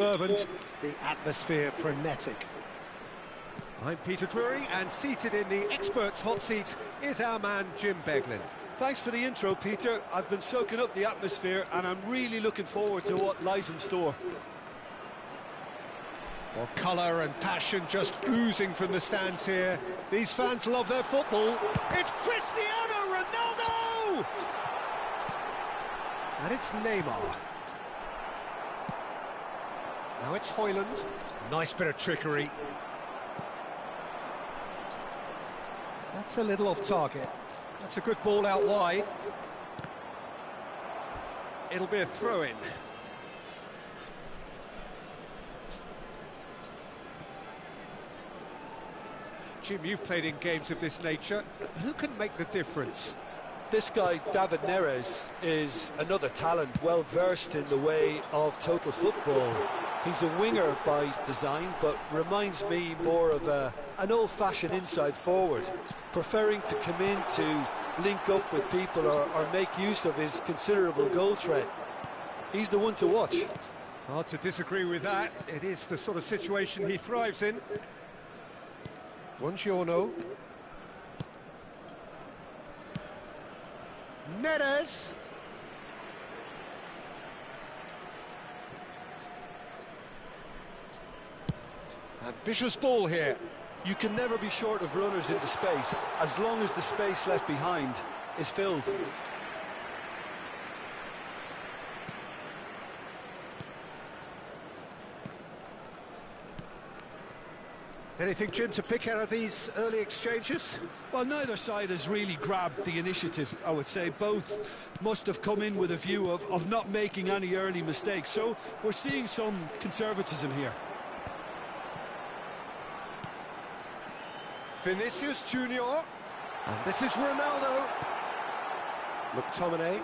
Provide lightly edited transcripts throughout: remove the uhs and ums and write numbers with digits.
fervent, the atmosphere frenetic. I'm Peter Drury, and seated in the experts' hot seat is our man Jim Beglin. Thanks for the intro, Peter. I've been soaking up the atmosphere, and I'm really looking forward to what lies in store. Well, colour and passion just oozing from the stands here. These fans love their football. It's Cristiano Ronaldo! And it's Neymar. Now it's Højlund. Nice bit of trickery. That's a little off target. That's a good ball out wide. It'll be a throw-in. Jim, you've played in games of this nature. Who can make the difference? This guy, David Neres, is another talent, well versed in the way of total football. He's a winger by design, but reminds me more of an old-fashioned inside forward, preferring to come in to link up with people or make use of his considerable goal threat. He's the one to watch. Hard to disagree with that. It is the sort of situation he thrives in. Buongiorno. Neres. Ambitious ball here. You can never be short of runners into space, as long as the space left behind is filled. Anything, Jim, to pick out of these early exchanges? Well, neither side has really grabbed the initiative, I would say. Both must have come in with a view of not making any early mistakes, so we're seeing some conservatism here. Vinicius Junior, and this is Ronaldo. McTominay.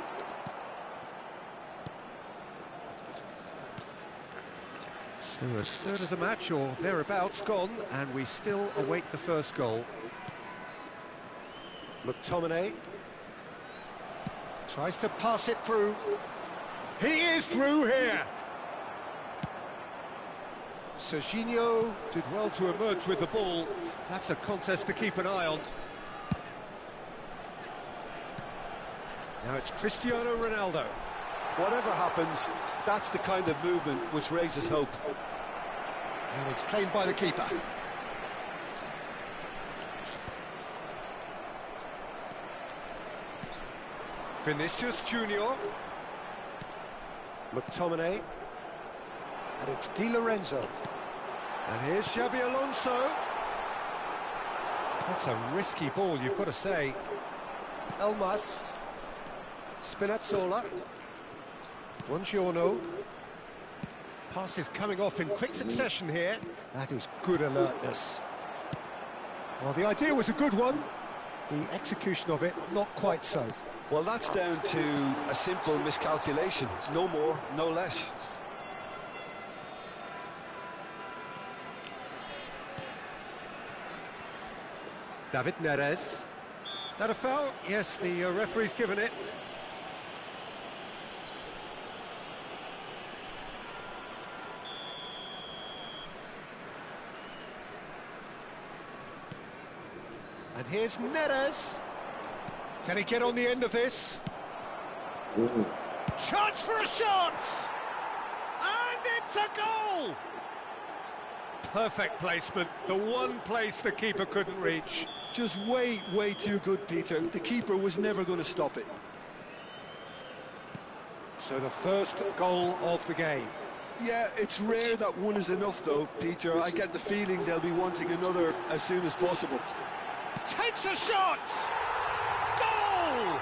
So a third of the match, or thereabouts, gone, and we still await the first goal. McTominay tries to pass it through. He is through here. Serginho did well to emerge with the ball. That's a contest to keep an eye on. Now it's Cristiano Ronaldo. Whatever happens, that's the kind of movement which raises hope. And it's claimed by the keeper. Vinicius Junior. McTominay. And it's Di Lorenzo. And here's Xabi Alonso. That's a risky ball, you've got to say. Elmas. Spinazzola. Buongiorno. Pass is coming off in quick succession here. That is good alertness. Well, the idea was a good one. The execution of it, not quite so. Well, that's down to a simple miscalculation. No more, no less. David Neres. That a foul? Yes, the referee's given it. And here's Neres. Can he get on the end of this? Chance for a shot! And it's a goal! Perfect placement, the one place the keeper couldn't reach. Just way too good, Peter. The keeper was never going to stop it. So the first goal of the game. Yeah, it's rare that one is enough, though, Peter. I get the feeling they'll be wanting another as soon as possible. Takes a shot! Goal!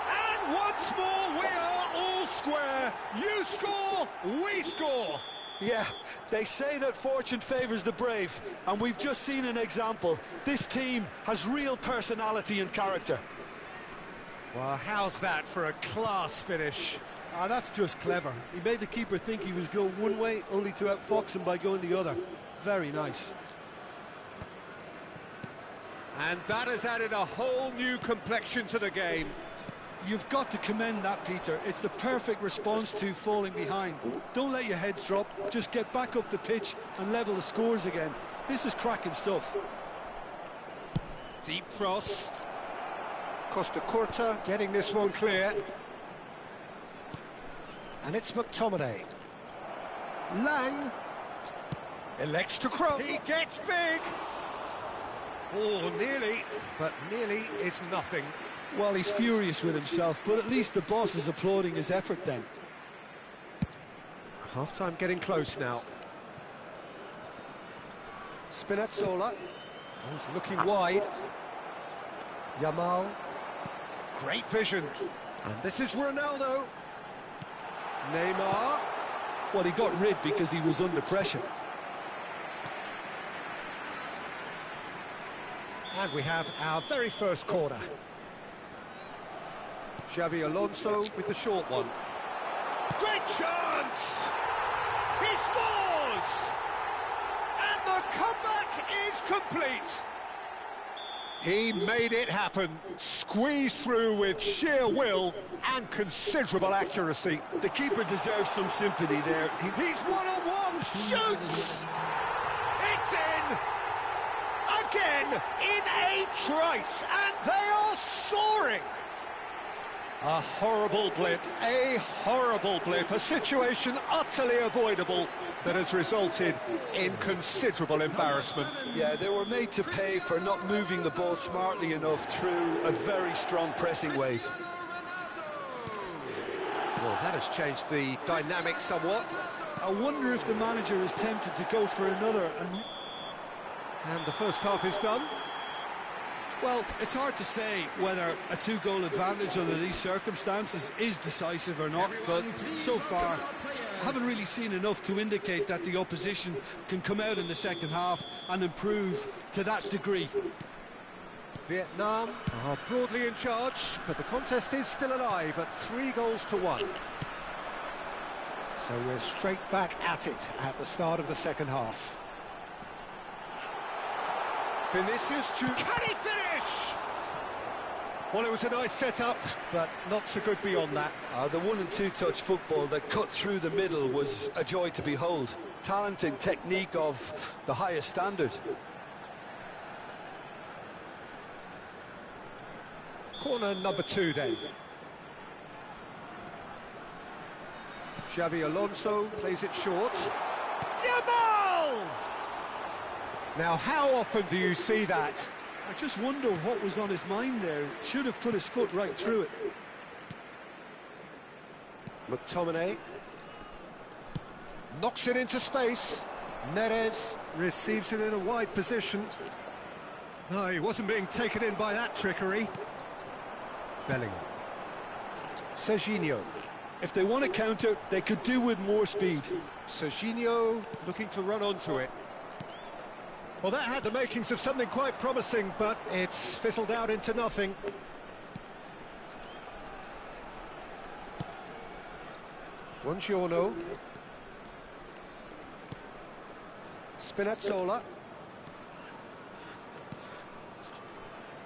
And once more we are all square. You score, we score. Yeah, they say that fortune favours the brave, and we've just seen an example. This team has real personality and character. Well, how's that for a class finish? Ah, that's just clever. He made the keeper think he was going one way, only to outfox him by going the other. Very nice. And that has added a whole new complexion to the game. You've got to commend that, Peter. It's the perfect response to falling behind. Don't let your heads drop, just get back up the pitch and level the scores again. This is cracking stuff. Deep cross. Costa Curta getting this one clear. And it's McTominay. Lang elects to cross. He gets big. Oh, nearly, but nearly is nothing. Well, he's furious with himself, but at least the boss is applauding his effort then. Half-time getting close now. Spinazzola. He's looking wide. Yamal. Great vision. And this is Ronaldo. Neymar. Well, he got rid because he was under pressure. And we have our very first corner. Xabi Alonso with the short one. Great chance! He scores! And the comeback is complete. He made it happen, squeezed through with sheer will and considerable accuracy. The keeper deserves some sympathy there. He's one-on-one, shoots! It's in! Again, in a trice, and they are soaring! A horrible blip, a situation utterly avoidable that has resulted in considerable embarrassment. Yeah, they were made to pay for not moving the ball smartly enough through a very strong pressing wave. Well, that has changed the dynamic somewhat. I wonder if the manager is tempted to go for another. And the first half is done. Well, it's hard to say whether a two-goal advantage under these circumstances is decisive or not, but so far, I haven't really seen enough to indicate that the opposition can come out in the second half and improve to that degree. Vietnam are broadly in charge, but the contest is still alive at 3-1. So we're straight back at it at the start of the second half. Vinicius Junior. Can he finish? Well, it was a nice setup, but not so good beyond that. The 1- and 2-touch football that cut through the middle was a joy to behold. Talent and technique of the highest standard. Corner number 2 then. Xabi Alonso plays it short. Yamal! Now, how often do you see that? I just wonder what was on his mind there. Should have put his foot right through it. McTominay knocks it into space. Neres receives it in a wide position. No, he wasn't being taken in by that trickery. Bellingham. Serginho. If they want to counter, they could do with more speed. Serginho looking to run onto it. Well, that had the makings of something quite promising, but it's fizzled out into nothing. Buongiorno. Spinazzola.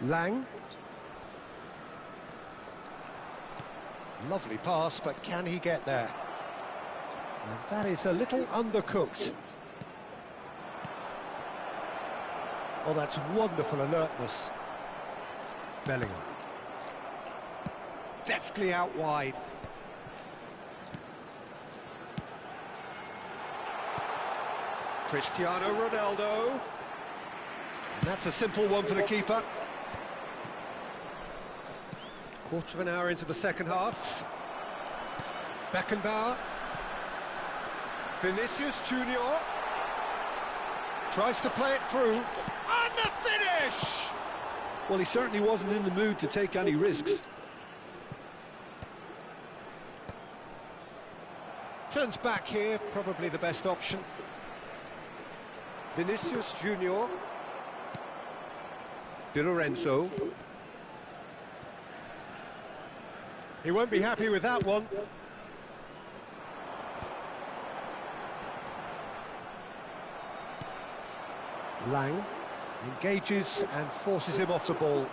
Lang. Lovely pass, but can he get there? And that is a little undercooked. Oh, that's wonderful alertness. Bellingham. Deftly out wide. Cristiano Ronaldo. And that's a simple one for the keeper. Quarter of an hour into the second half. Beckenbauer. Vinicius Junior. Tries to play it through. And the finish! Well, he certainly wasn't in the mood to take any risks. Turns back here, probably the best option. Vinicius Junior. Di Lorenzo. He won't be happy with that one. Lang engages and forces him off the ball.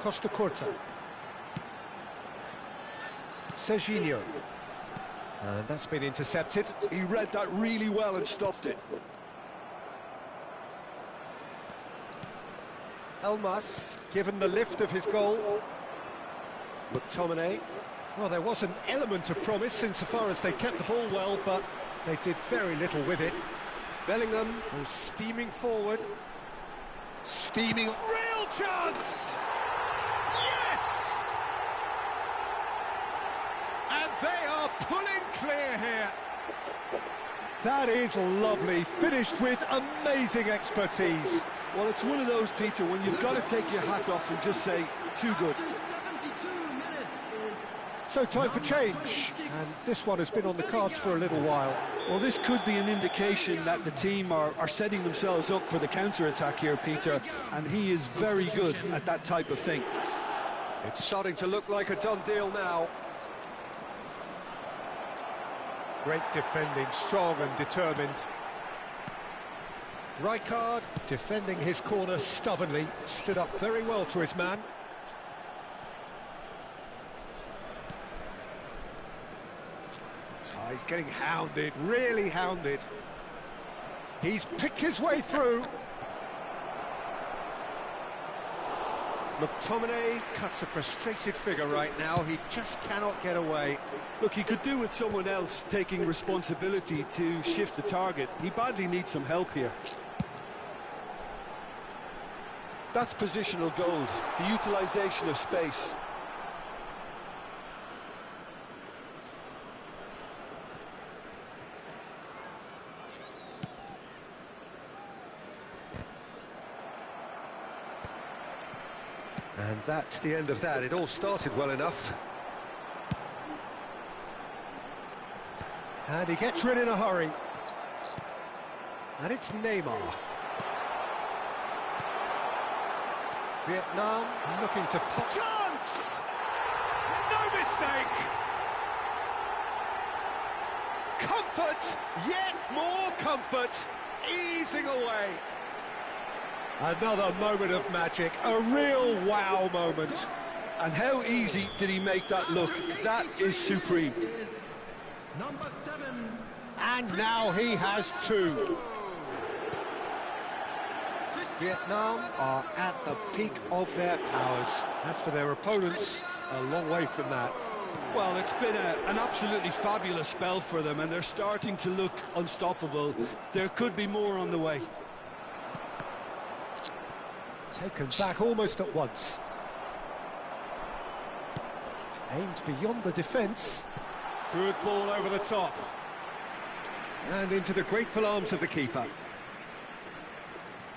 Costa Curta. Serginho. And that's been intercepted. He read that really well and stopped it. Elmas, given the lift of his goal. McTominay. Well, there was an element of promise insofar as they kept the ball well, but they did very little with it. Bellingham was steaming forward. Steaming. Real chance! Yes! And they are pulling clear here. That is lovely, finished with amazing expertise. Well, it's one of those, Peter, when you've got to take your hat off and just say, too good. So time for change, and this one has been on the cards for a little while. Well, this could be an indication that the team are setting themselves up for the counter-attack here, Peter, and he is very good at that type of thing. It's starting to look like a done deal now. Great defending, strong and determined. Rijkaard, defending his corner stubbornly, stood up very well to his man. Oh, he's getting hounded, really hounded. He's picked his way through. McTominay cuts a frustrated figure right now. He just cannot get away. Look, he could do with someone else taking responsibility to shift the target. He badly needs some help here. That's positional gold, the utilisation of space. And that's the end of that. It all started well enough. And he gets rid in a hurry. And it's Neymar. Vietnam looking to pop. Chance! No mistake! Comfort, yet more comfort, easing away. Another moment of magic, a real wow moment. And how easy did he make that look? That is supreme. Number 7. And now he has two. Vietnam are at the peak of their powers. As for their opponents, a long way from that. Well, it's been an absolutely fabulous spell for them, and they're starting to look unstoppable. There could be more on the way. Taken back almost at once. Aimed beyond the defence. Good ball over the top. And into the grateful arms of the keeper.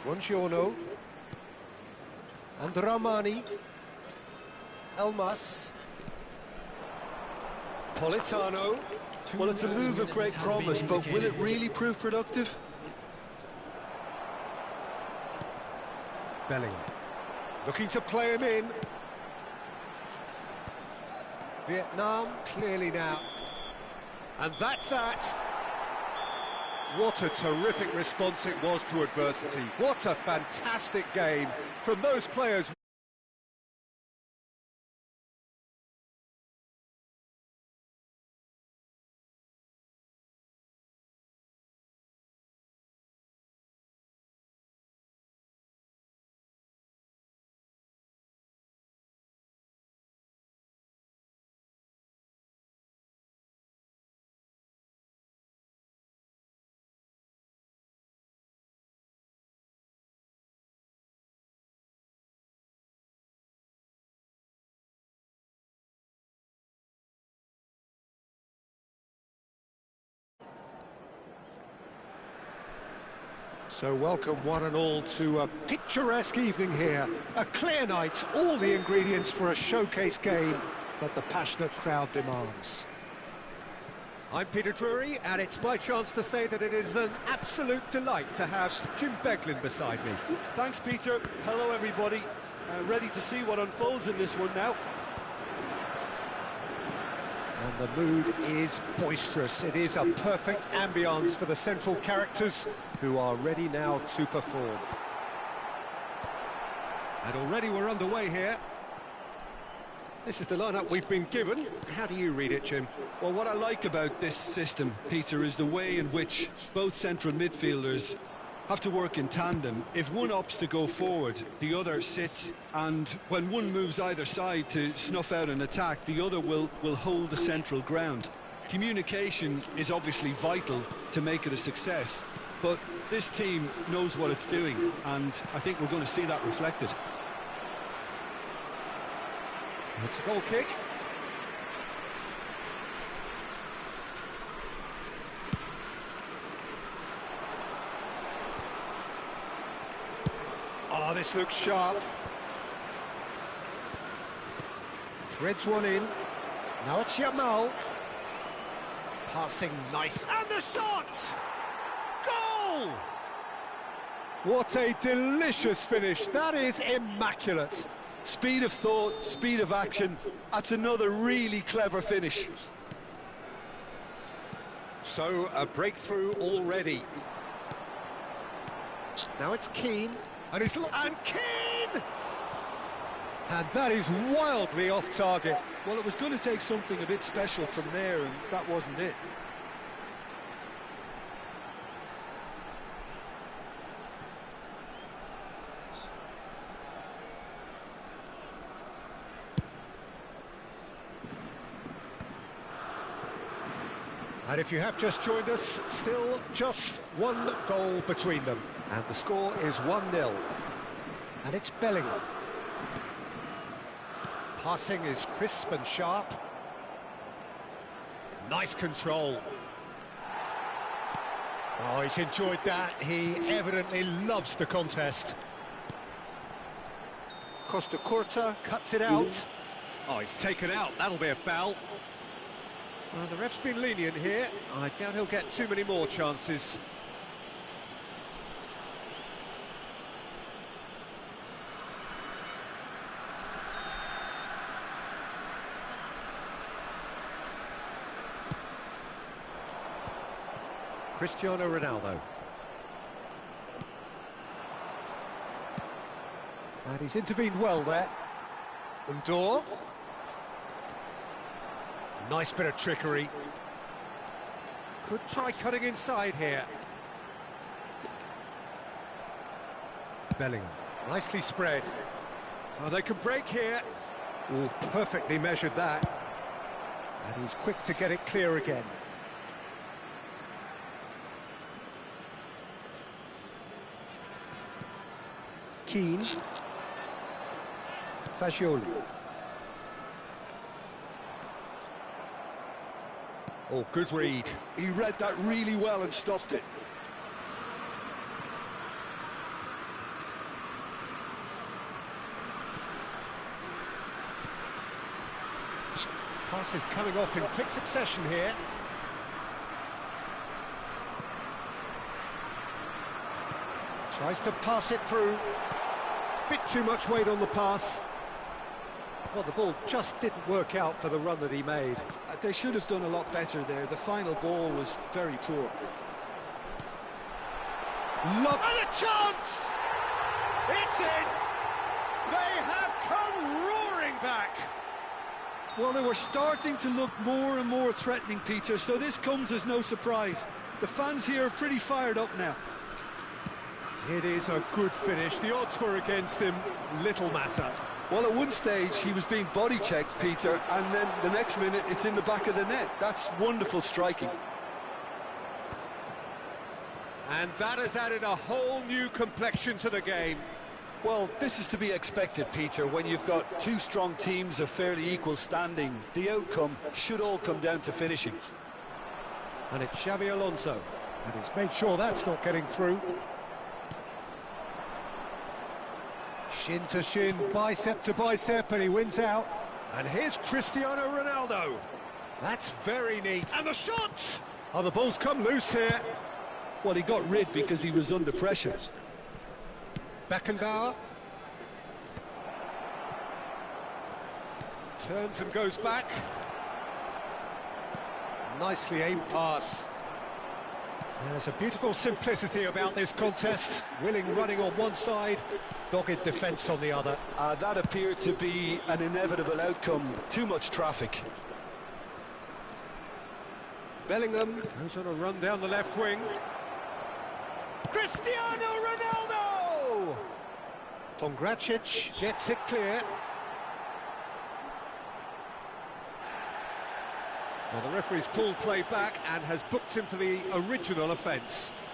Buongiorno. And Ramani. Elmas. Politano. Well, it's a move of great promise, but will it really prove productive? Bellingham. Looking to play him in. Vietnam clearly now. And that's that. What a terrific response it was to adversity. What a fantastic game from those players. So welcome one and all to a picturesque evening here. A clear night, all the ingredients for a showcase game that the passionate crowd demands. I'm Peter Drury, and it's my chance to say that it is an absolute delight to have Jim Beglin beside me. Thanks, Peter. Hello, everybody. Ready to see what unfolds in this one now. And the mood is boisterous. It is a perfect ambience for the central characters who are ready now to perform. And already we're underway here. This is the lineup we've been given. How do you read it, Jim? Well, what I like about this system, Peter, is the way in which both central midfielders have to work in tandem. If one opts to go forward, the other sits, and when one moves either side to snuff out an attack, the other will hold the central ground. Communication is obviously vital to make it a success, but this team knows what it's doing, and I think we're going to see that reflected. It's a goal kick. Oh, this looks sharp. Threads one in. Now it's Yamal. Passing nice. And the shot! Goal! What a delicious finish. That is immaculate. Speed of thought, speed of action. That's another really clever finish. So, a breakthrough already. Now it's Keane. And Keane! And that is wildly off target. Well, it was going to take something a bit special from there, and that wasn't it. And if you have just joined us, still just one goal between them. And the score is 1-0. And it's Bellingham. Passing is crisp and sharp. Nice control. Oh, he's enjoyed that. He evidently loves the contest. Costa Curta cuts it out. Oh, he's taken out. That'll be a foul. Well, the ref's been lenient here. I doubt he'll get too many more chances. Cristiano Ronaldo. And he's intervened well there. Undor. Nice bit of trickery. Could try cutting inside here. Bellingham. Nicely spread. Oh, they can break here. Oh, perfectly measured that. And he's quick to get it clear again. Keane. Fagioli. Oh, good read. He read that really well and stopped it. Pass is coming off in quick succession here. Tries to pass it through. Bit too much weight on the pass. Well, the ball just didn't work out for the run that he made. They should have done a lot better there. The final ball was very poor. And a chance! It's in! They have come roaring back! Well, they were starting to look more and more threatening, Peter, so this comes as no surprise. The fans here are pretty fired up now. It is a good finish. The odds were against him. Little matter. Well, at one stage, he was being body-checked, Peter, and then the next minute, it's in the back of the net. That's wonderful striking. And that has added a whole new complexion to the game. Well, this is to be expected, Peter, when you've got two strong teams of fairly equal standing. The outcome should all come down to finishing. And it's Xavi Alonso, and he's made sure that's not getting through. Shin to shin, bicep to bicep, and he wins out. And here's Cristiano Ronaldo. That's very neat. And the shot! Oh, the ball's come loose here. Well, he got rid because he was under pressure. Beckenbauer. Turns and goes back. Nicely aimed pass. There's a beautiful simplicity about this contest. Willing running on one side, dogged defence on the other. That appeared to be an inevitable outcome. Too much traffic. Bellingham goes on a run down the left wing. Cristiano Ronaldo! Pongracic gets it clear. Well, the referee's pulled play back and has booked him for the original offence.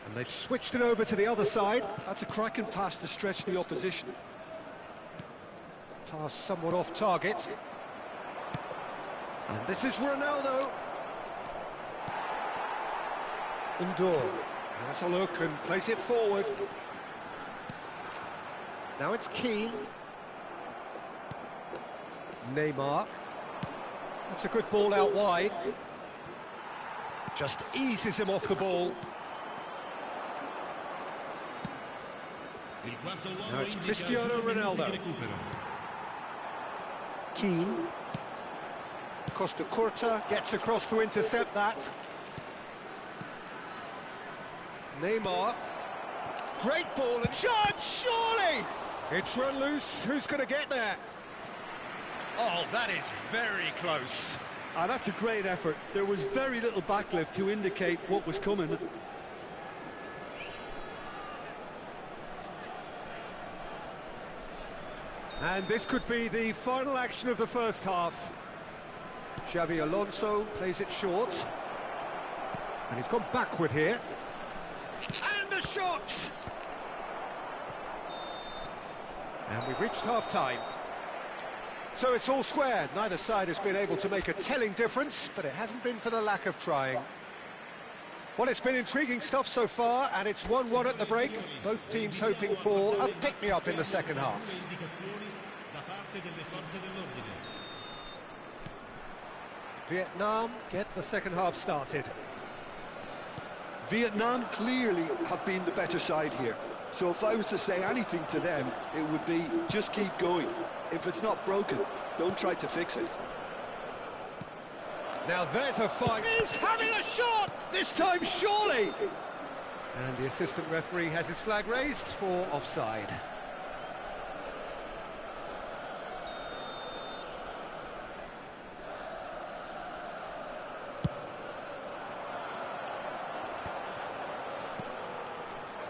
And they've switched it over to the other side. That's a cracking pass to stretch the opposition. Pass somewhat off target. And this is Ronaldo. Undor has a look and plays it forward. Now it's Keane. Neymar. That's a good ball out wide. Just eases him off the ball. Now it's Cristiano Ronaldo. Keane. Costa Curta gets across to intercept that. Neymar. Great ball and shot, surely! It's run loose. Who's going to get there? Oh, that is very close. That's a great effort. There was very little backlift to indicate what was coming. And this could be the final action of the first half. Xabi Alonso plays it short. And he's gone backward here. And a shot! And we've reached half-time. So it's all square. Neither side has been able to make a telling difference, but it hasn't been for the lack of trying. Well, it's been intriguing stuff so far, and it's 1-1 at the break. Both teams hoping for a pick-me-up in the second half. Vietnam get the second half started. Vietnam clearly have been the better side here. So if I was to say anything to them, it would be just keep going. If it's not broken, don't try to fix it. Now there's a fight. He's having a shot! This time, surely! And the assistant referee has his flag raised for offside.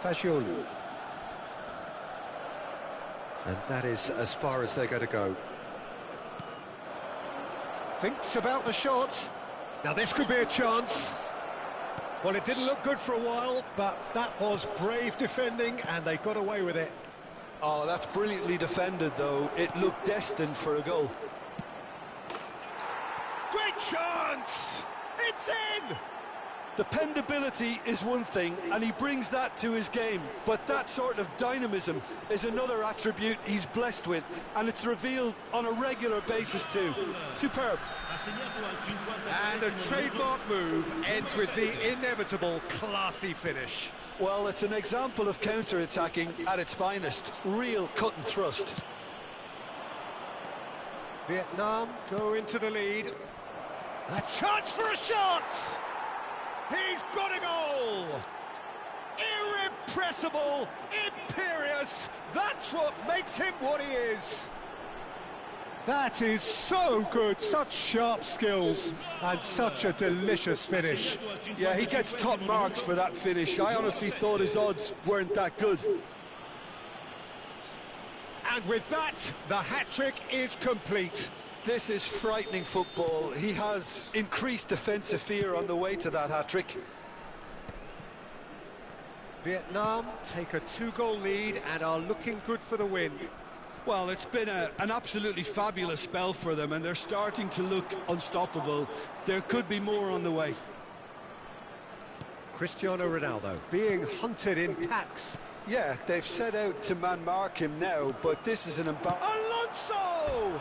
Fagioli. And that is as far as they're going to go. Thinks about the shot. Now this could be a chance. Well, it didn't look good for a while, but that was brave defending and they got away with it. Oh, that's brilliantly defended, though. It looked destined for a goal. Great chance! It's in! Dependability is one thing, and he brings that to his game, but that sort of dynamism is another attribute he's blessed with, and it's revealed on a regular basis too. Superb. And a trademark move ends with the inevitable classy finish. Well, it's an example of counter-attacking at its finest. Real cut and thrust. Vietnam go into the lead. A chance for a shot! He's got a goal! Irrepressible, imperious, that's what makes him what he is! That is so good, such sharp skills, and such a delicious finish. Yeah, he gets top marks for that finish. I honestly thought his odds weren't that good. And with that, the hat-trick is complete. This is frightening football. He has increased defensive fear on the way to that hat-trick. Vietnam take a 2-goal lead and are looking good for the win. Well, it's been an absolutely fabulous spell for them, and they're starting to look unstoppable. There could be more on the way. Cristiano Ronaldo being hunted in packs. Yeah, they've set out to man-mark him now, but this is an embarrassment. Alonso!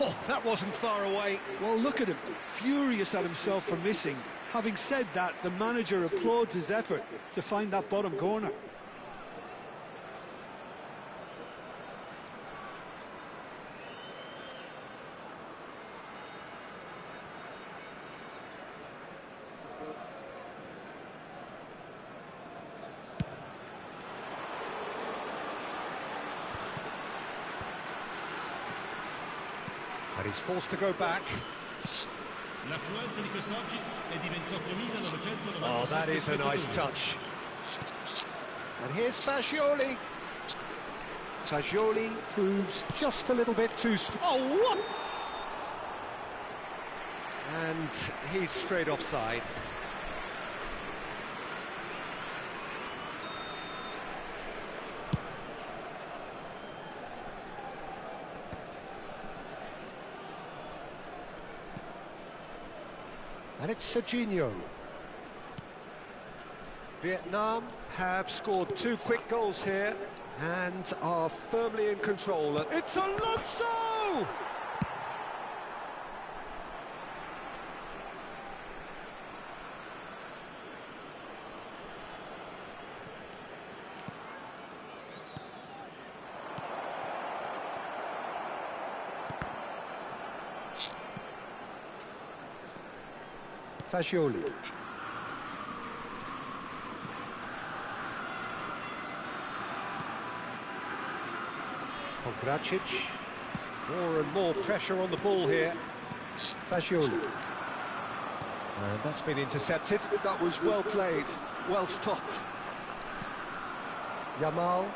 Oh, that wasn't far away. Well, look at him, furious at himself for missing. Having said that, the manager applauds his effort to find that bottom corner. And he's forced to go back. L'affluenza di quest'oggi è di 28.997. Oh, that is a nice touch. And here's Fagioli. Fagioli proves just a little bit too strong. Oh, what? And he's straight offside. And it's Serginho. Vietnam have scored 2 quick goals here and are firmly in control. It's Alonso! Fagioli. Gracic. More and more pressure on the ball here. Fagioli. And that's been intercepted. That was well played, well stopped. Yamal.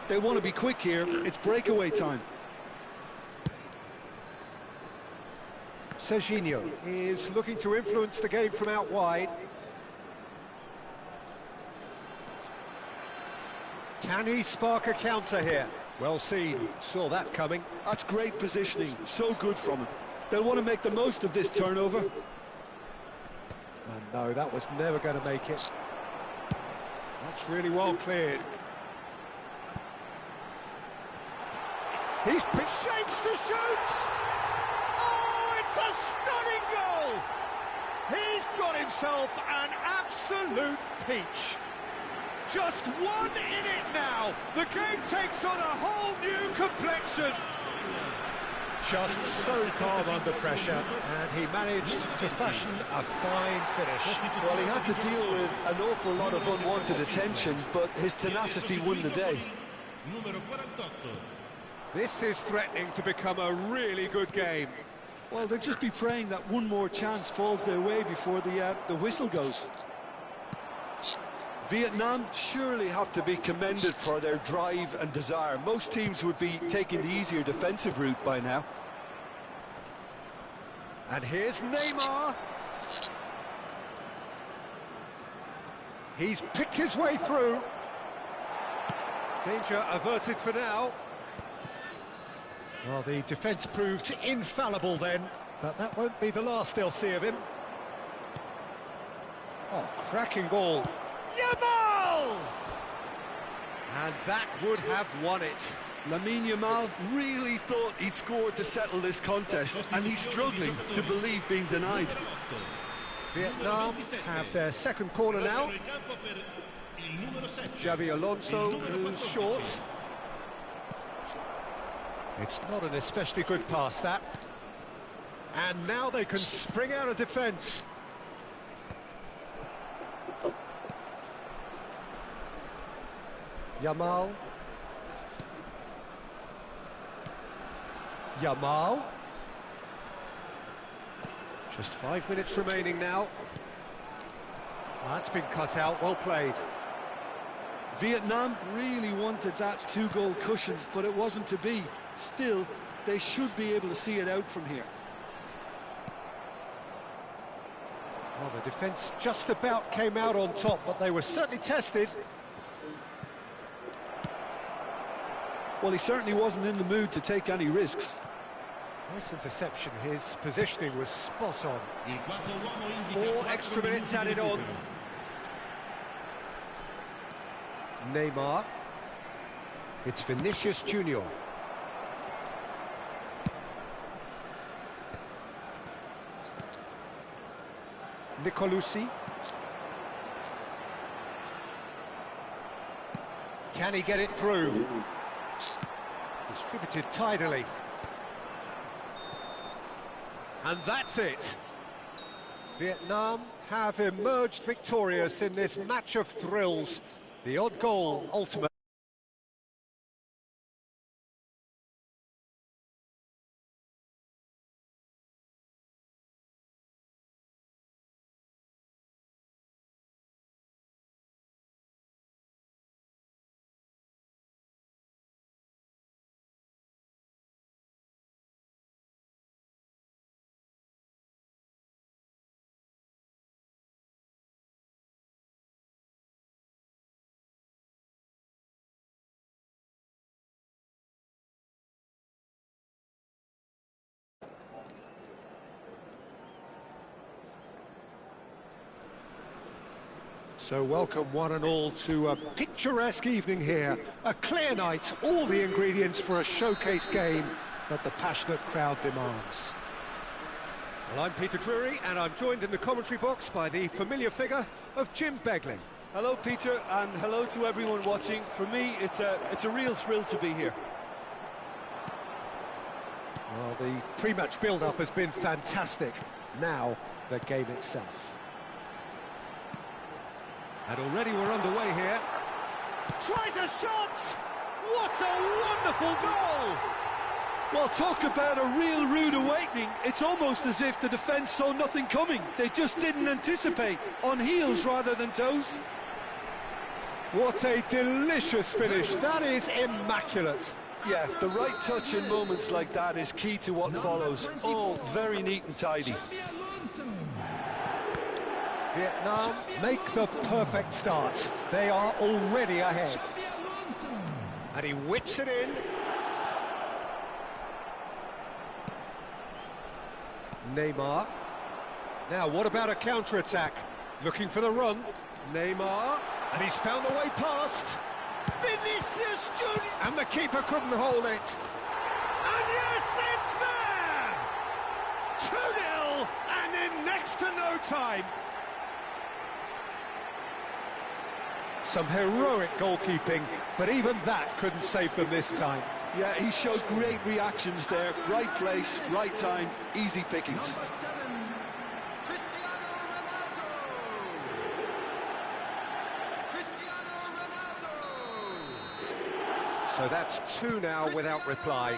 They want to be quick here, it's breakaway time. Serginho is looking to influence the game from out wide. Can he spark a counter here? Well seen, saw that coming. That's great positioning, so good from him. They'll want to make the most of this turnover. And no, that was never going to make it. That's really well cleared. He's been shapes to shoot! Oh, it's a stunning goal! He's got himself an absolute peach. Just one in it now. The game takes on a whole new complexion. Just so calm under pressure, and he managed to fashion a fine finish. Well, he had to deal with an awful lot of unwanted attention, but his tenacity won the day. Numero 48. This is threatening to become a really good game. Well, they'll just be praying that one more chance falls their way before the whistle goes. Vietnam surely have to be commended for their drive and desire. Most teams would be taking the easier defensive route by now. And here's Neymar. He's picked his way through. Danger averted for now. Well, the defence proved infallible then, but that won't be the last they'll see of him. Oh, cracking ball. Yamal! And that would have won it. Lamine Yamal really thought he'd scored to settle this contest, and he's struggling to believe being denied. Vietnam have their second corner now. Xabi Alonso moves short. It's not an especially good pass, that. And now they can spring out of defence. Yamal. Yamal. Just 5 minutes remaining now. That's been cut out, well played. Vietnam really wanted that 2-goal cushion, but it wasn't to be. Still, they should be able to see it out from here. Well, the defence just about came out on top, but they were certainly tested. Well, he certainly wasn't in the mood to take any risks. Nice interception, his positioning was spot on. Il quarto uomo indica 4 4 extra minutes minuti di added on. recupero. Neymar. It's Vinicius Junior. Nicolucci. Can he get it through? Distributed tidily. And that's it. Vietnam have emerged victorious in this match of thrills. The odd goal ultimately. So welcome one and all to a picturesque evening here. A clear night, all the ingredients for a showcase game that the passionate crowd demands. Well, I'm Peter Drury, and I'm joined in the commentary box by the familiar figure of Jim Beglin. Hello, Peter, and hello to everyone watching. For me, it's a real thrill to be here. Well, the pre-match build-up has been fantastic. Now, the game itself. And already we're underway here. Tries a shot! What a wonderful goal! Well, talk about a real rude awakening. It's almost as if the defence saw nothing coming. They just didn't anticipate, on heels rather than toes. What a delicious finish. That is immaculate. Yeah, the right touch in moments like that is key to what follows. All very neat and tidy. Vietnam make the perfect start. They are already ahead. And he whips it in. Neymar. Now, what about a counter-attack? Looking for the run. Neymar. And he's found the way past. Vinicius Junior! And the keeper couldn't hold it. And yes, it's there! 2-0, and in next to no time. Some heroic goalkeeping, but even that couldn't save them this time. Yeah, he showed great reactions there. Right place, right time, easy pickings. So that's 2 now without reply.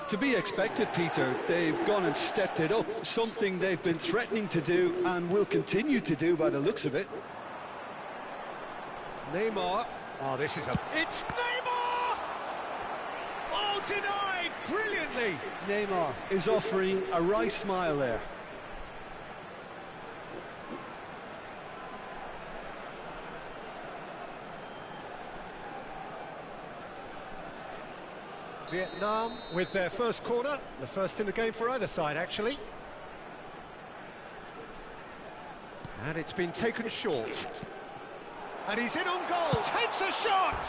To be expected, Peter. They've gone and stepped it up, something they've been threatening to do and will continue to do by the looks of it. Neymar. Oh, this is a... It's Neymar! Oh, denied brilliantly! Neymar is offering a wry smile there. Vietnam with their first corner, the first in the game for either side, actually. And it's been taken short. And he's in on goal, takes a shot!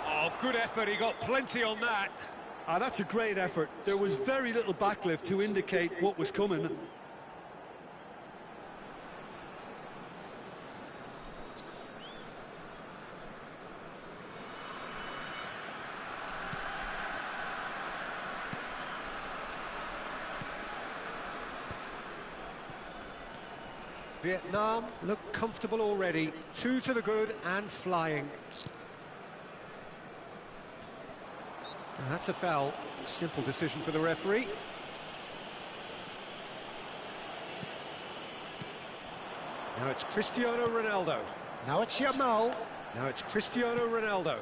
Oh, good effort, he got plenty on that. Ah, that's a great effort. There was very little backlift to indicate what was coming. Vietnam look comfortable already. 2 to the good and flying. And that's a foul. Simple decision for the referee. Now it's Cristiano Ronaldo. Now it's Yamal. Now it's Cristiano Ronaldo.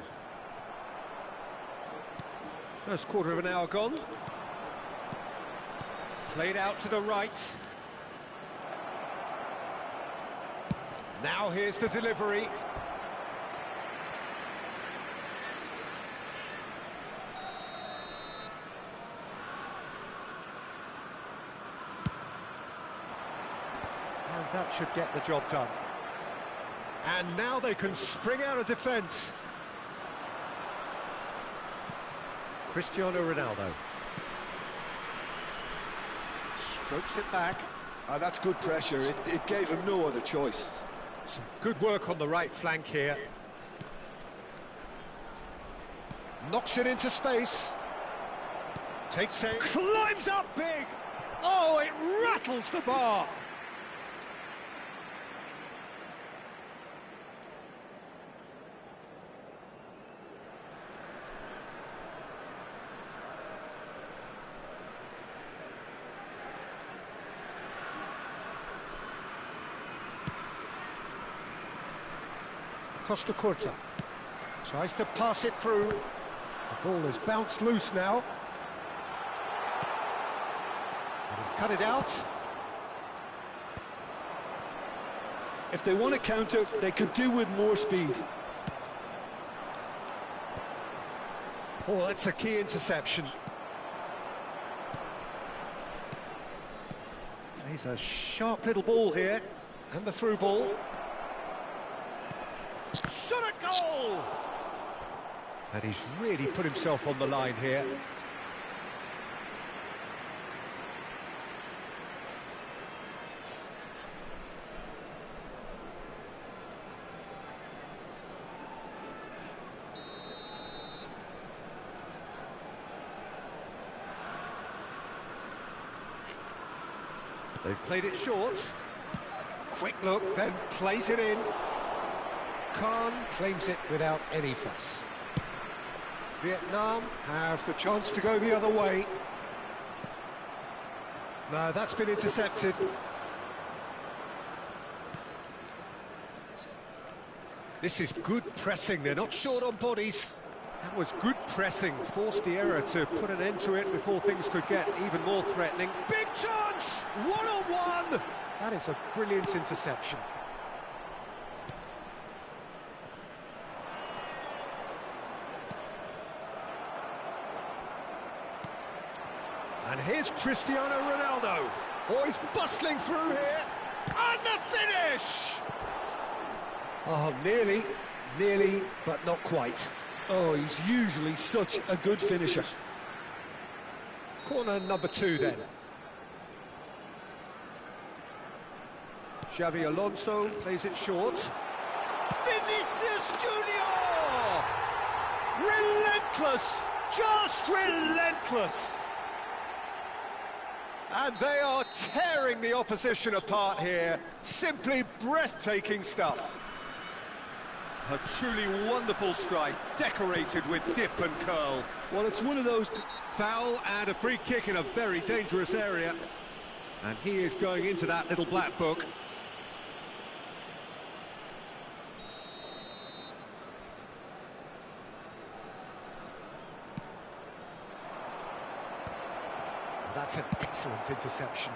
First quarter of an hour gone. Played out to the right. Now here's the delivery. And that should get the job done. And now they can spring out of defence. Cristiano Ronaldo. Strokes it back. That's good pressure. It gave him no other choice. Some good work on the right flank here. Knocks it into space. Takes aim. Climbs up big! Oh, it rattles the bar. Costa Curta tries to pass it through. The ball has bounced loose now. And he's cut it out. If they want to counter, they could do with more speed. Oh, that's a key interception. He's a sharp little ball here. And the through ball. Shot at goal! And he's really put himself on the line here. They've played it short. Quick look, then plays it in. Khan claims it without any fuss. Vietnam have the chance to go the other way. No, that's been intercepted. This is good pressing, they're not short on bodies. That was good pressing, forced the error to put an end to it before things could get even more threatening. Big chance! One-on-one! That is a brilliant interception. And here's Cristiano Ronaldo. Oh, he's bustling through here. And the finish! Oh, nearly, but not quite. Oh, he's usually such a good finisher. Corner number 2 then. Xavi Alonso plays it short. Vinicius Junior! Relentless! Just relentless! And they are tearing the opposition apart here. Simply breathtaking stuff. A truly wonderful strike, decorated with dip and curl. Well, it's one of those... Foul and a free kick in a very dangerous area. And he is going into that little black book. That's an excellent interception.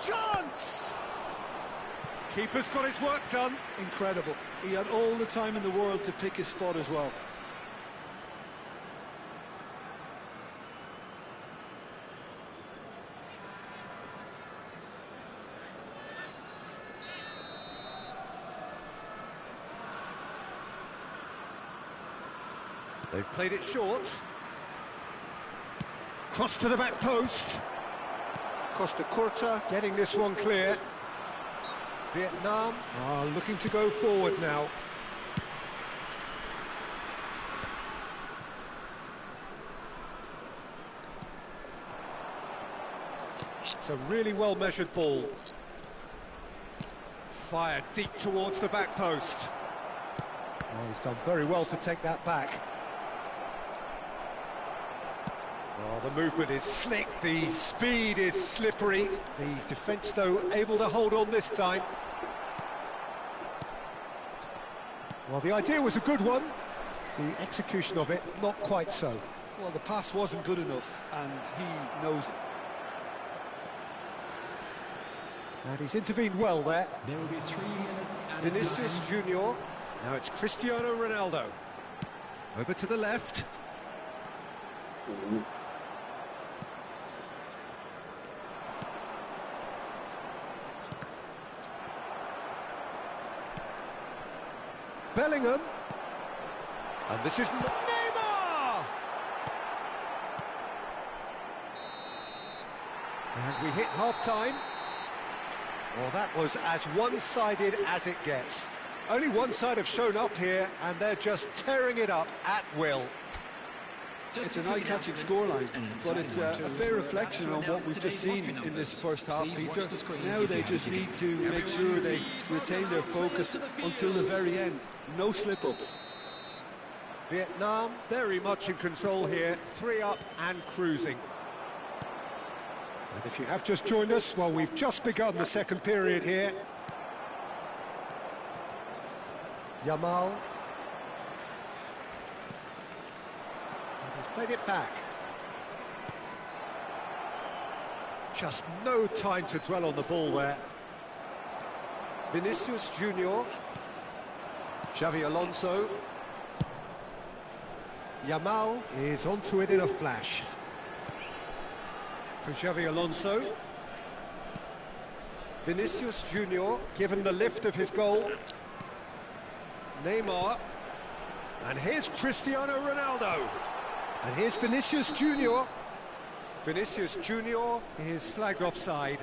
Chance! Keeper's got his work done. Incredible. He had all the time in the world to pick his spot as well. They've played it short. Cross to the back post. Costa Curta getting this one clear. Vietnam are looking to go forward now. It's a really well-measured ball. Fired deep towards the back post. Oh, he's done very well to take that back. Oh, the movement is slick, the speed is slippery. The defence, though, able to hold on this time. Well, the idea was a good one. The execution of it, not quite so. Well, the pass wasn't good enough, and he knows it. And he's intervened well there. There will be 3 minutes. Vinicius Junior. Now it's Cristiano Ronaldo. Over to the left. Bellingham. And this is Neymar! And we hit half-time. Well, that was as one-sided as it gets. Only one side have shown up here, and they're just tearing it up at will. It's an eye-catching scoreline, but it's a fair reflection on what we've just seen in this first half, Peter. Now they just need to make sure they retain their focus until the very end. No slip-ups. Vietnam very much in control here, 3 up and cruising. And if you have just joined us, well, we've just begun the second period here. Yamal. And he's played it back. Just no time to dwell on the ball there. Vinicius Junior. Xavi Alonso. Yamal is onto it in a flash. For Xavi Alonso. Vinicius Junior, given the lift of his goal. Neymar. And here's Cristiano Ronaldo. And here's Vinicius Junior. Vinicius Junior is flagged offside.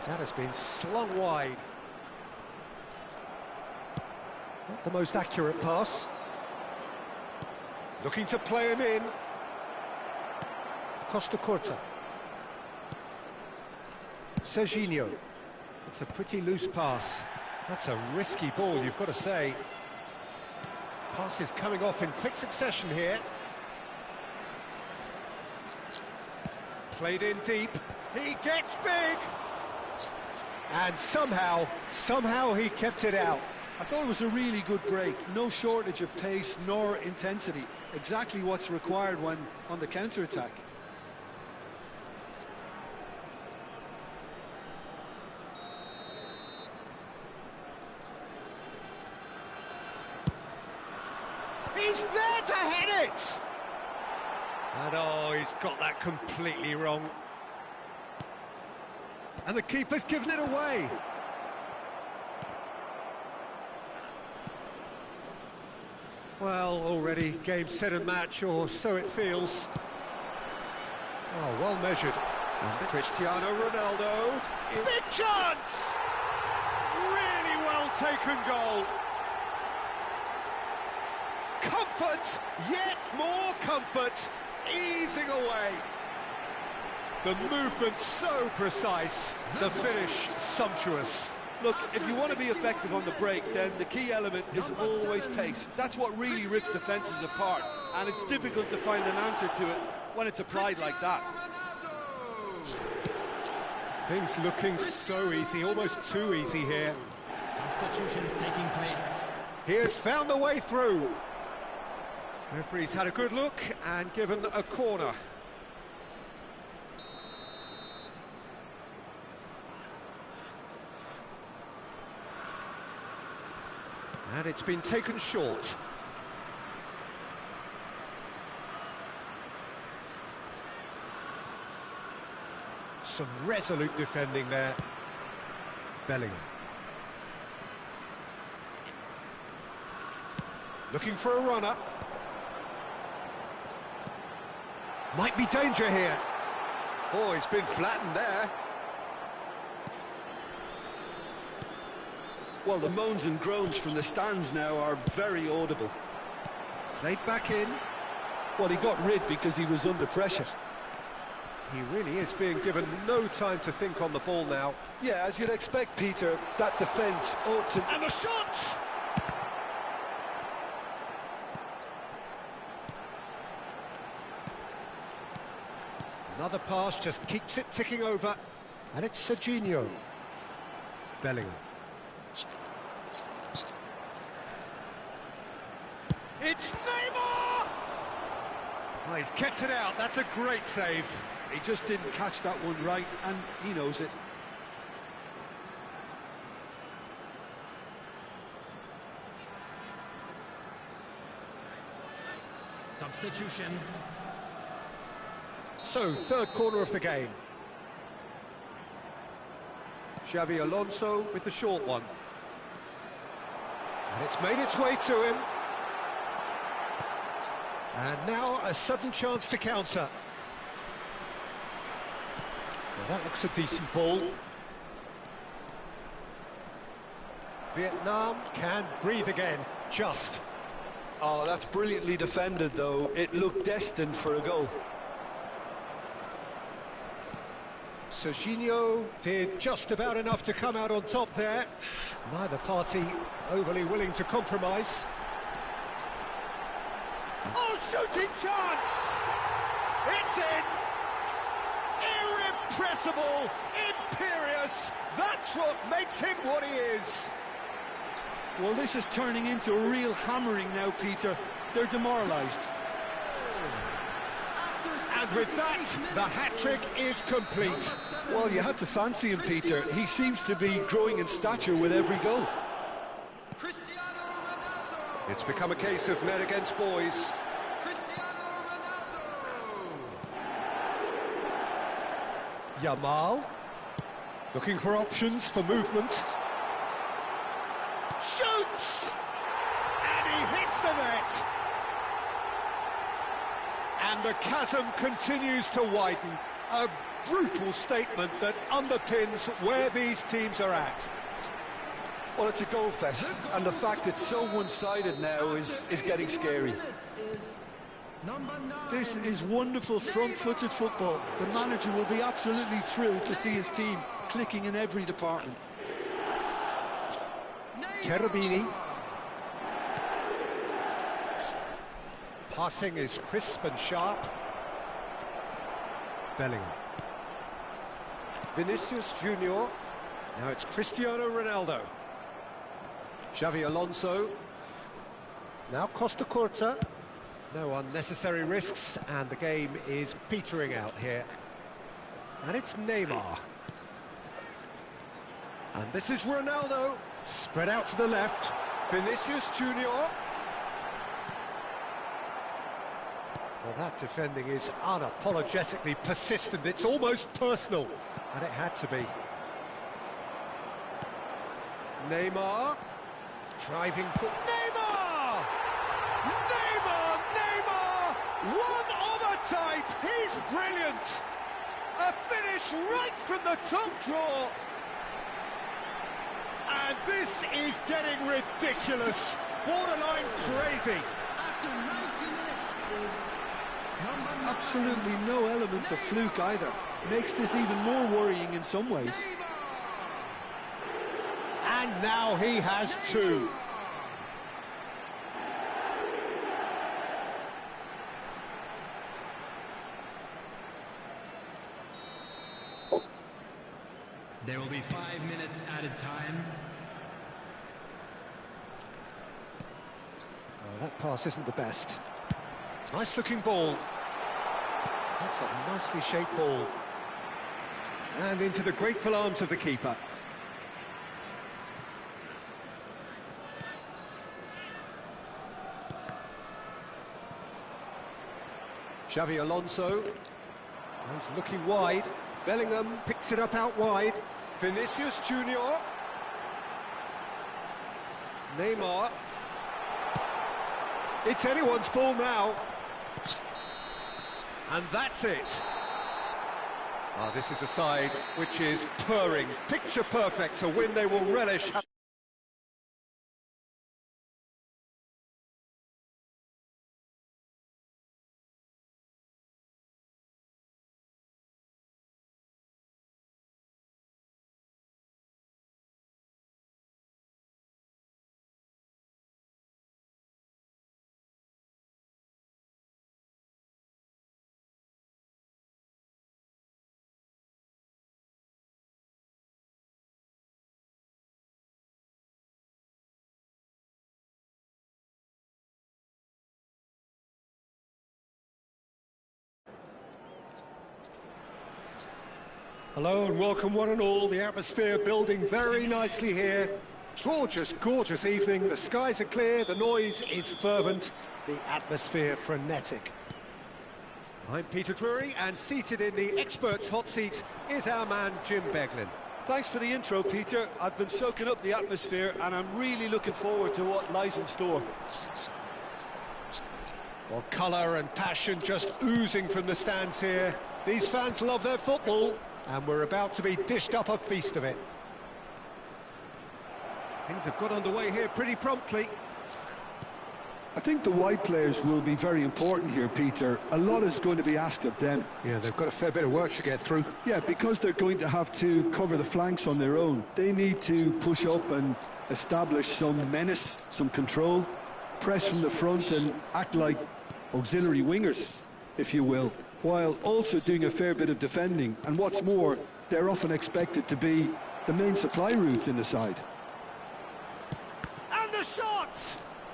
That has been slung wide. Not the most accurate pass. Looking to play him in. Costa Curta. Serginho. It's a pretty loose pass. That's a risky ball, you've got to say. Passes coming off in quick succession here. Played in deep. He gets big! And somehow he kept it out. I thought it was a really good break. No shortage of pace nor intensity. Exactly what's required when on the counter-attack. He's there to head it! And oh, he's got that completely wrong. And the keeper's given it away. Well, already game, set and match, or so it feels. Oh, well measured. And Cristiano Ronaldo. Big chance! Really well taken goal. Comfort, yet more comfort, easing away. The movement so precise, the finish sumptuous. Look, if you want to be effective on the break, then the key element is always pace. That's what really rips defences apart, and it's difficult to find an answer to it when it's applied like that. Things looking so easy, almost too easy here. Substitutions taking place. He has found the way through. Referee's had a good look and given a corner. And it's been taken short. Some resolute defending there. Bellingham. Looking for a runner. Might be danger here. Oh, he's been flattened there. Well, the moans and groans from the stands now are very audible. Played back in. Well, he got rid because he was under pressure. He really is being given no time to think on the ball now. Yeah, as you'd expect, Peter, that defence ought to... And the shot! Another pass just keeps it ticking over. And it's Serginho. Bellingham. It's Neymar! Oh, he's kept it out. That's a great save. He just didn't catch that one right, and he knows it. Substitution. So, third corner of the game. Xabi Alonso with the short one. And it's made its way to him. And now a sudden chance to counter. Well, that looks a decent ball. Vietnam can breathe again, just. Oh, that's brilliantly defended, though. It looked destined for a goal. Serginho did just about enough to come out on top there. Neither party overly willing to compromise. Oh, shooting chance! It's in! Irrepressible, imperious, that's what makes him what he is. Well, this is turning into a real hammering now, Peter. They're demoralised. And with that, the hat-trick is complete. Well, you had to fancy him, Peter. He seems to be growing in stature with every goal. It's become a case of men against boys. Yamal, looking for options for movement. Shoots! And he hits the net! And the chasm continues to widen. A brutal statement that underpins where these teams are at. Well, it's a goal fest, and the fact it's so one-sided now is getting scary. This is wonderful front-footed football. The manager will be absolutely thrilled to see his team clicking in every department. Cherubini. Passing is crisp and sharp. Bellingham. Vinicius Junior. Now it's Cristiano Ronaldo. Xavi Alonso. Now Costa Curta. No unnecessary risks, and the game is petering out here. And it's Neymar. And this is Ronaldo. Spread out to the left. Vinicius Junior. Well, that defending is unapologetically persistent. It's almost personal, and it had to be. Neymar. Driving for... Neymar! Neymar! Neymar! One of a type! He's brilliant! A finish right from the top draw! And this is getting ridiculous. Borderline crazy. After 90 minutes is Absolutely no element of fluke either. Makes this even more worrying in some ways. And now he has two. There will be 5 minutes added time. Oh, that pass isn't the best. Nice looking ball. That's a nicely shaped ball. And into the grateful arms of the keeper. Xavi Alonso goes looking wide. Bellingham picks it up out wide. Vinicius Junior. Neymar. It's anyone's ball now. And that's it. This is a side which is purring, picture perfect, a win they will relish. Hello and welcome one and all. The atmosphere building very nicely here. Gorgeous, gorgeous evening. The skies are clear, the noise is fervent, the atmosphere frenetic. I'm Peter Drury, and seated in the experts' hot seat is our man Jim Beglin. Thanks for the intro, Peter. I've been soaking up the atmosphere, and I'm really looking forward to what lies in store. Well, colour and passion just oozing from the stands here. These fans love their football, and we're about to be dished up a feast of it. Things have got underway here pretty promptly. I think the wide players will be very important here, Peter. A lot is going to be asked of them. Yeah, they've got a fair bit of work to get through. Yeah, because they're going to have to cover the flanks on their own. They need to push up and establish some menace, some control, press from the front and act like auxiliary wingers, if you will, while also doing a fair bit of defending. And what's more, they're often expected to be the main supply routes in the side. And the shot!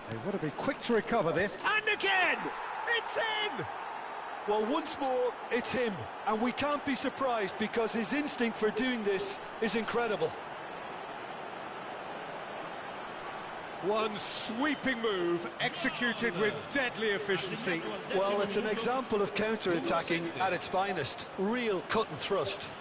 They want to be quick to recover this. And again! It's in! Well, once more, it's him, and we can't be surprised because his instinct for doing this is incredible. One sweeping move, executed with deadly efficiency. Well, it's an example of counter-attacking at its finest. Real cut and thrust.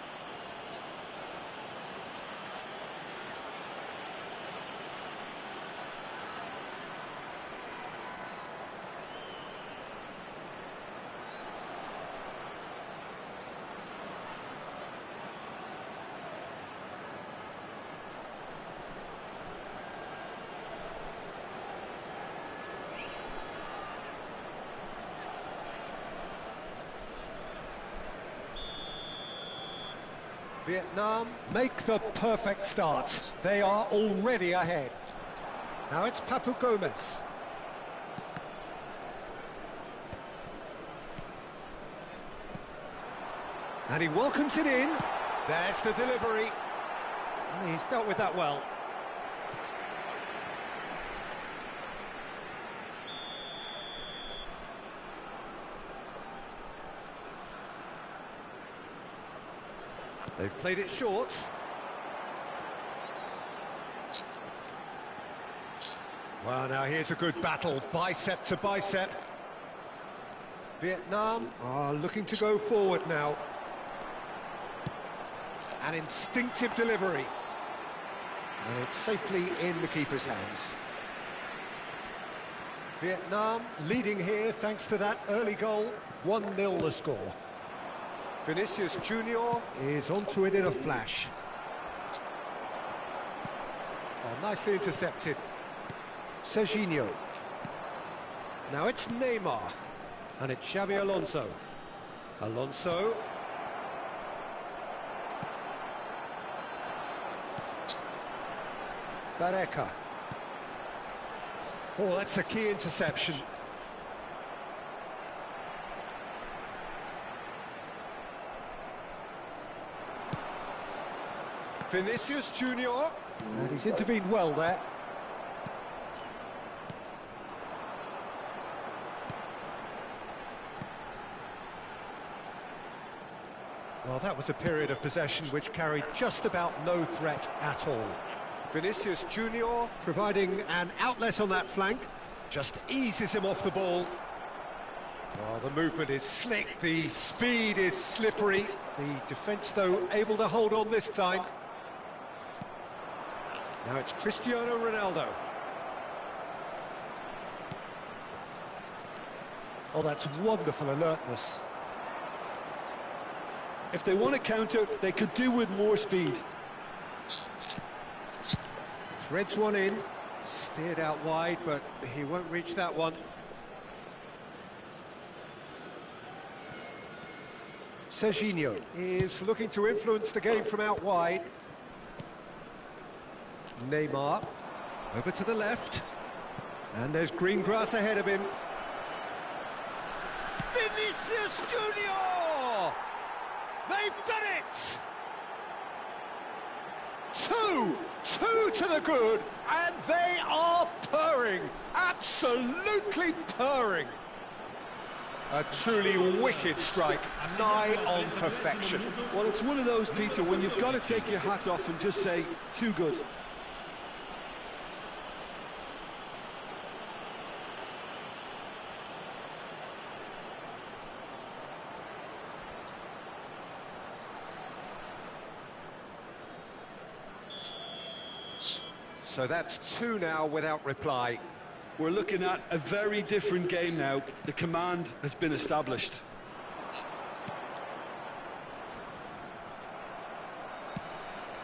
Vietnam make the perfect start. They are already ahead. Now it's Papu Gomez. And he welcomes it in. There's the delivery. He's dealt with that well. They've played it short. Well, now here's a good battle, bicep to bicep. Vietnam are looking to go forward now. An instinctive delivery. And it's safely in the keeper's hands. Vietnam leading here thanks to that early goal. 1-0 the score. Vinicius Junior is onto it in a flash. Oh, nicely intercepted. Serginho. Now it's Neymar. And it's Xabi Alonso. Alonso. Barreca. Oh, that's a key interception. Vinicius Junior. And he's intervened well there. Well, that was a period of possession which carried just about no threat at all. Vinicius Junior providing an outlet on that flank, just eases him off the ball. Well, the movement is slick, the speed is slippery. The defence, though, able to hold on this time. Now it's Cristiano Ronaldo. Oh, that's wonderful alertness. If they want to counter, they could do with more speed. Threads one in, steered out wide, but he won't reach that one. Serginho is looking to influence the game from out wide. Neymar, over to the left. And there's green grass ahead of him. Vinicius Junior! They've done it! Two to the good, and they are purring, absolutely purring. A truly wicked strike, nigh on perfection. Well, it's one of those, Peter, when you've got to take your hat off and just say, too good. So that's two now without reply. We're looking at a very different game now. The command has been established.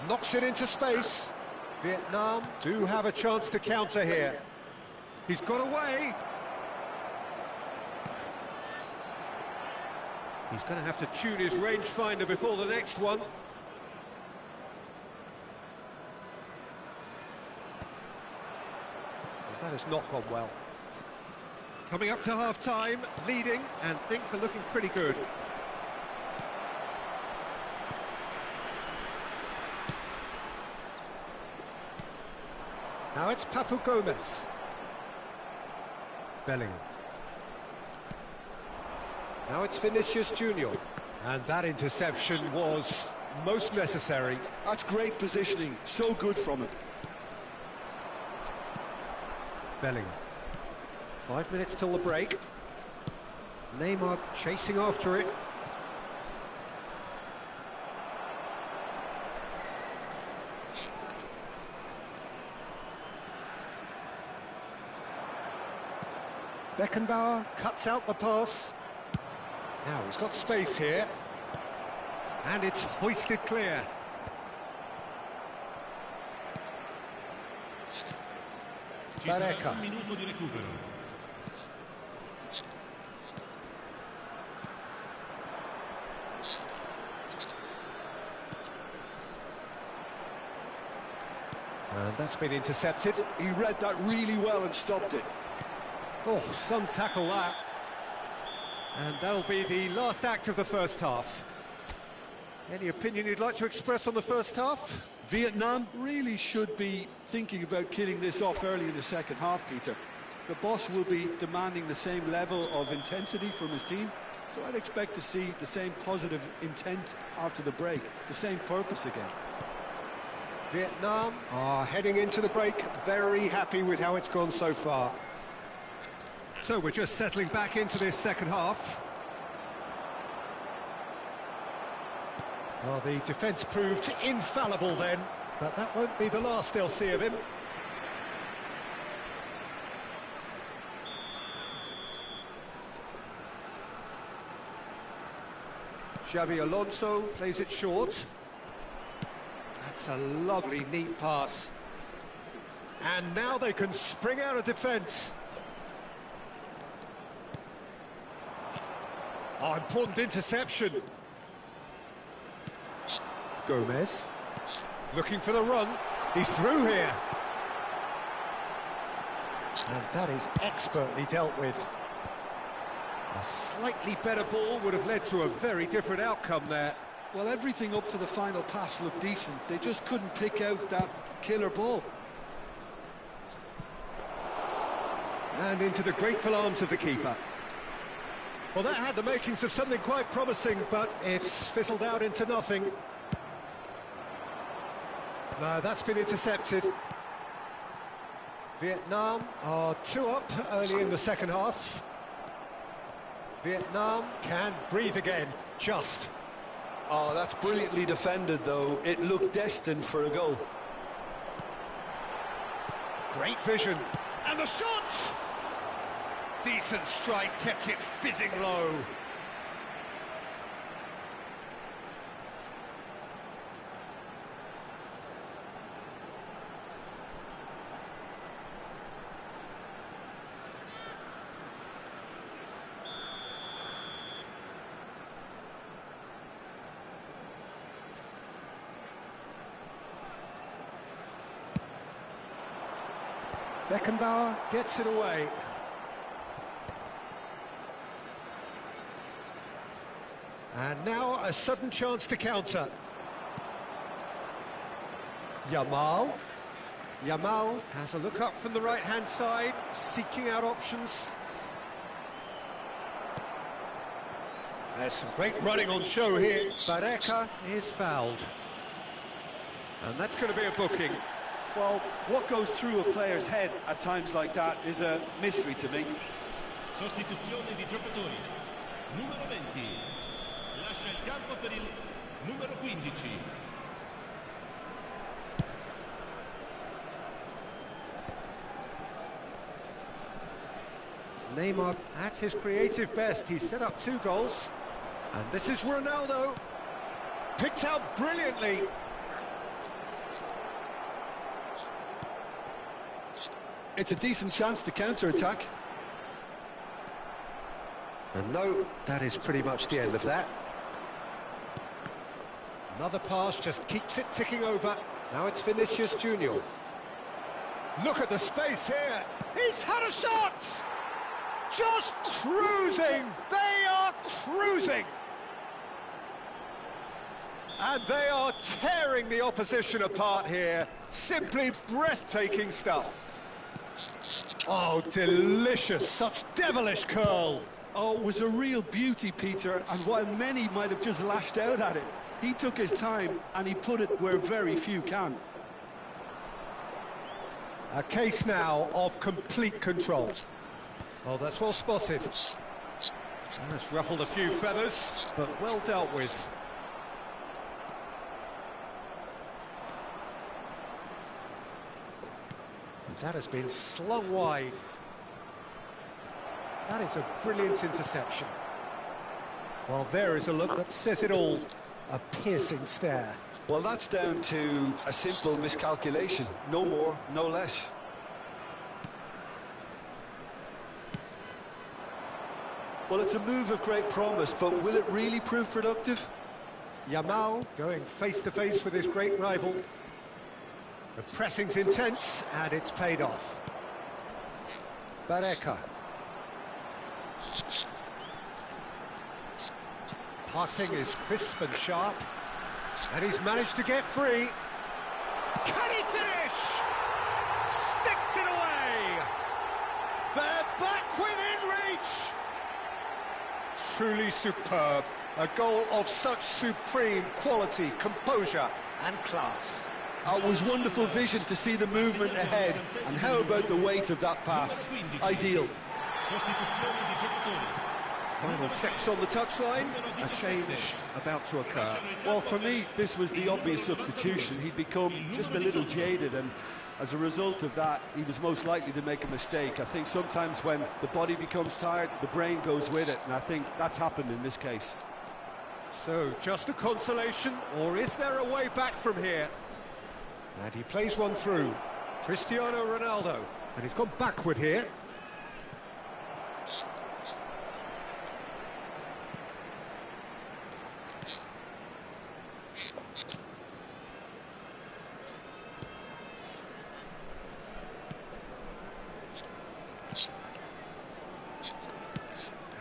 Knocks it into space. Vietnam do have a chance to counter here. He's got away. He's going to have to tune his rangefinder before the next one. That has not gone well. Coming up to half-time, leading, and things are looking pretty good. Now it's Papu Gomez. Bellingham. Now it's Vinicius Junior. And that interception was most necessary. That's great positioning, so good from him. Bellingham. 5 minutes till the break. Neymar chasing after it. Beckenbauer cuts out the pass. Now he's got space here. And it's hoisted clear. Barreca. And that's been intercepted. He read that really well and stopped it. Oh, some tackle that. And that'll be the last act of the first half. Any opinion you'd like to express on the first half? Vietnam really should be thinking about killing this off early in the second half, Peter. The boss will be demanding the same level of intensity from his team, so I'd expect to see the same positive intent after the break, the same purpose again. Vietnam are heading into the break, very happy with how it's gone so far. So we're just settling back into this second half. Well, the defence proved infallible then, but that won't be the last they'll see of him. Xabi Alonso plays it short. That's a lovely, neat pass. And now they can spring out of defence. Oh, important interception. Gomez. Looking for the run. He's through here. And that is expertly dealt with. A slightly better ball would have led to a very different outcome there. Well, everything up to the final pass looked decent. They just couldn't pick out that killer ball. And into the grateful arms of the keeper. Well, that had the makings of something quite promising, but it's fizzled out into nothing. No, that's been intercepted. Vietnam are 2 up early in the second half. Vietnam can breathe again, just. Oh, that's brilliantly defended, though. It looked destined for a goal. Great vision. And the shot! Decent strike, kept it fizzing low. Beckenbauer gets it away. And now a sudden chance to counter. Yamal. Yamal has a look up from the right-hand side, seeking out options. There's some great running on show here. Barreca is fouled. And that's going to be a booking. Well, what goes through a player's head at times like that is a mystery to me. Sostituzione di giocatori. Numero 20. Lascia il campo per il numero 15. Neymar at his creative best. He set up 2 goals. And this is Ronaldo. Picked out brilliantly. It's a decent chance to counter-attack. And no, that is pretty much the end of that. Another pass just keeps it ticking over. Now it's Vinicius Junior. Look at the space here. He's had a shot! Just cruising! They are cruising! And they are tearing the opposition apart here. Simply breathtaking stuff. Oh, delicious. Such devilish curl. Oh, it was a real beauty, Peter, and while many might have just lashed out at it, he took his time and he put it where very few can. A case now of complete control. Oh, that's well spotted. And that's ruffled a few feathers, but well dealt with. That has been slung wide. That is a brilliant interception. Well, there is a look that says it all. A piercing stare. Well, that's down to a simple miscalculation. No more, no less. Well, it's a move of great promise, but will it really prove productive? Yamal going face-to-face with his great rival. The pressing's intense, and it's paid off. Bareka. Passing is crisp and sharp, and he's managed to get free. Can he finish? Sticks it away. They're back within reach. Truly superb. A goal of such supreme quality, composure and class. It was wonderful vision to see the movement ahead, and how about the weight of that pass? Ideal. Final checks on the touchline. A change about to occur. Well, for me, this was the obvious substitution. He'd become just a little jaded, and as a result of that, he was most likely to make a mistake. I think sometimes when the body becomes tired, the brain goes with it, and I think that's happened in this case. So, just a consolation, or is there a way back from here? And he plays one through. Cristiano Ronaldo. And he's gone backward here.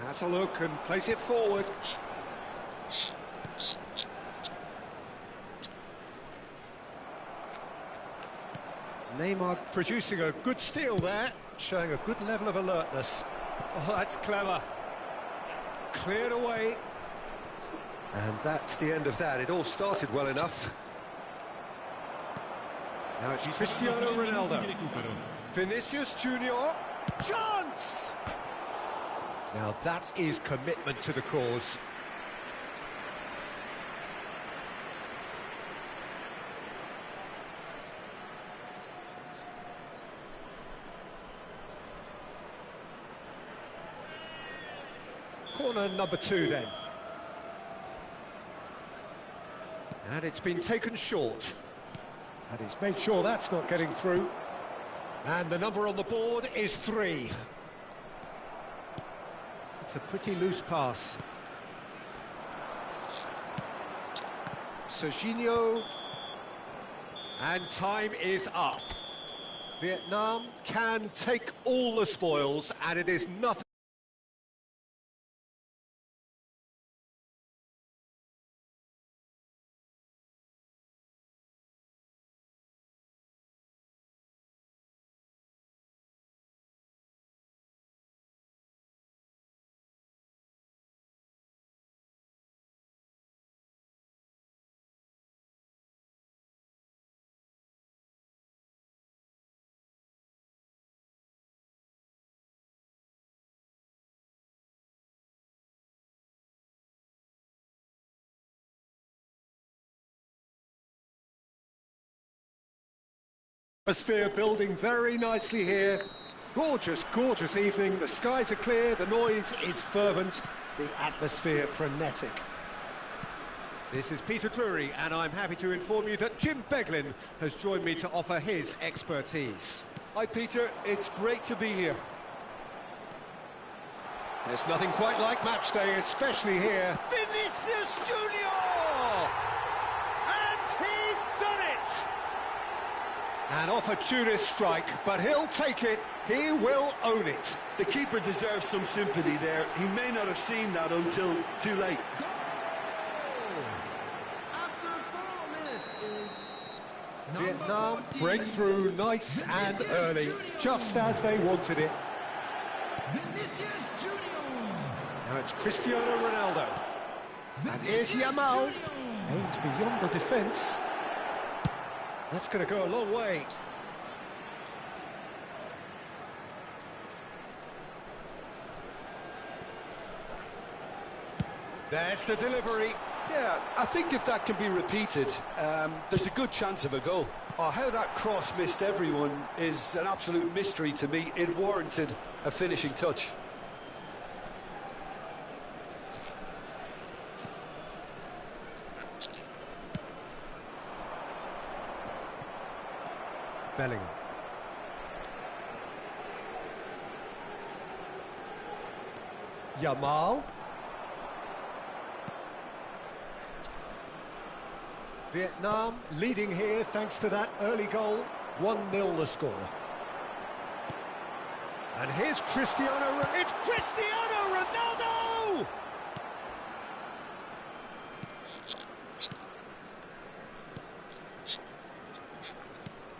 Has a look and plays it forward. Neymar producing a good steal there, showing a good level of alertness. Oh, that's clever. Cleared away. And that's the end of that. It all started well enough. Now it's Cristiano Ronaldo. Vinicius Junior. Chance! Now that is commitment to the cause. Corner number 2 then. And it's been taken short. And he's made sure that's not getting through. And the number on the board is 3. It's a pretty loose pass. Serginho. And time is up. Vietnam can take all the spoils, and it is nothing. Atmosphere building very nicely here. Gorgeous, gorgeous evening. The skies are clear, the noise is fervent, the atmosphere frenetic. This is Peter Drury, and I'm happy to inform you that Jim Beglin has joined me to offer his expertise. Hi, Peter. It's great to be here. There's nothing quite like match day, especially here. Vinicius Junior! And he's done it! An opportunist strike, but he'll take it, he will own it. The keeper deserves some sympathy there. He may not have seen that until too late. After 4 minutes is Vietnam breakthrough nice and early, just as they wanted it. Vinicius Junior. it's Cristiano Ronaldo. And here's Yamal. Aimed beyond the defence. That's going to go a long way. There's the delivery. Yeah, I think if that can be repeated, there's a good chance of a goal. Oh, how that cross missed everyone is an absolute mystery to me. It warranted a finishing touch. Bellingham. Yamal. Vietnam leading here thanks to that early goal. 1-0 the score. And here's Cristiano. It's Cristiano Ronaldo!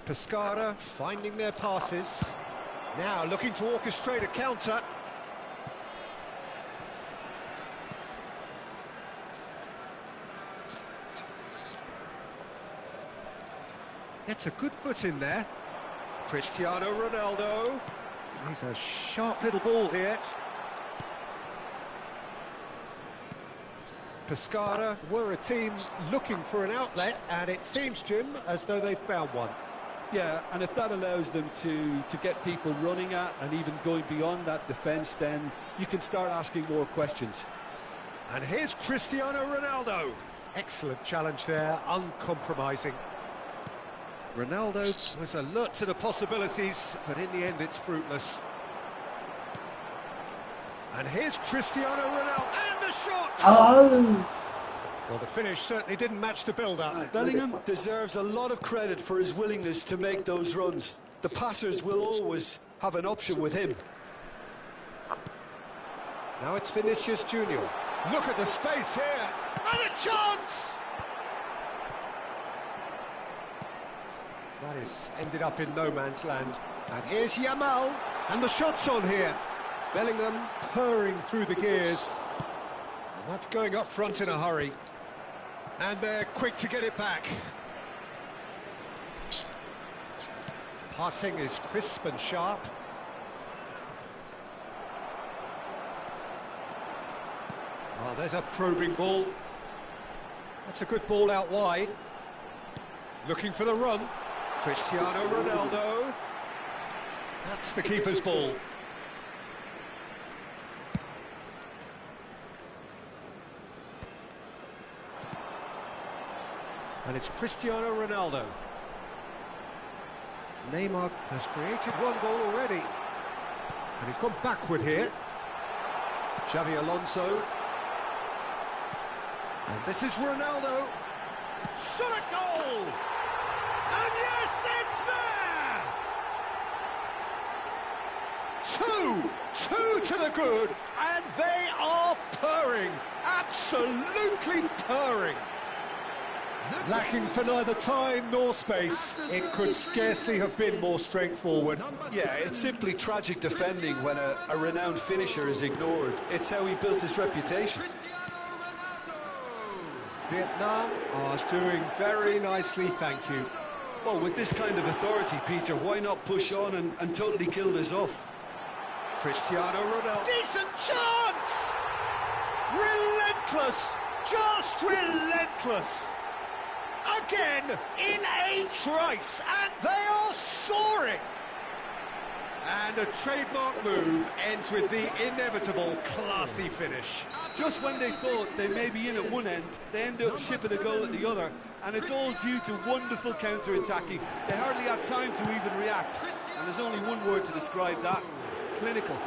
Pescara finding their passes. Now looking to orchestrate a counter. Gets a good foot in there. Cristiano Ronaldo. He's a sharp little ball here. Pescara were a team looking for an outlet, and it seems, Jim, as though they've found one. Yeah, and if that allows them to get people running at and even going beyond that defence, then you can start asking more questions. And here's Cristiano Ronaldo. Excellent challenge there, uncompromising. Ronaldo was alert to the possibilities, but in the end it's fruitless. And here's Cristiano Ronaldo, and the shot! Oh! Well, the finish certainly didn't match the build-up. Bellingham deserves a lot of credit for his willingness to make those runs. The passers will always have an option with him. Now it's Vinicius Junior. Look at the space here, and a chance! That is ended up in no man's land. And here's Yamal, and the shot's on here. Bellingham purring through the gears. And that's going up front in a hurry. And they're quick to get it back. Passing is crisp and sharp. Oh, there's a probing ball. That's a good ball out wide. Looking for the run. Cristiano Ronaldo. That's the keeper's ball. And it's Cristiano Ronaldo. Neymar has created one goal already. And he's gone backward here. Xavi Alonso. And this is Ronaldo. Shot a goal! And yes, it's there! Two to the good, and they are purring, absolutely purring. Lacking for neither time nor space, it could scarcely have been more straightforward. Yeah, it's simply tragic defending when a renowned finisher is ignored. It's how he built his reputation. Vietnam are doing very nicely, thank you. Well, with this kind of authority, Peter, why not push on and totally kill this off? Cristiano Ronaldo. Decent chance! Relentless! Just relentless! Again, in a trice, and they are soaring! And a trademark move ends with the inevitable classy finish. Just when they thought they may be in at one end, they end up shipping a goal at the other, and it's all due to wonderful counter-attacking. They hardly had time to even react, and there's only one word to describe that: clinical.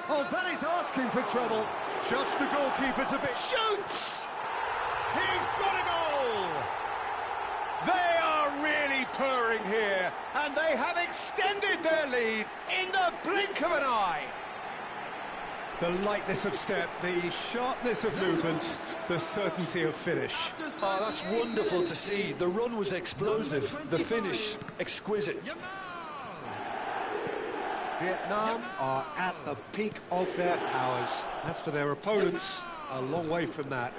Oh, that is asking for trouble. Just the goalkeeper's a bit... Shoots! He's got a goal! They are really purring here, and they have extended their lead in the blink of an eye. The lightness of step, the sharpness of movement, the certainty of finish. Oh, that's wonderful to see. The run was explosive, the finish exquisite. Vietnam are at the peak of their powers. As for their opponents, a long way from that.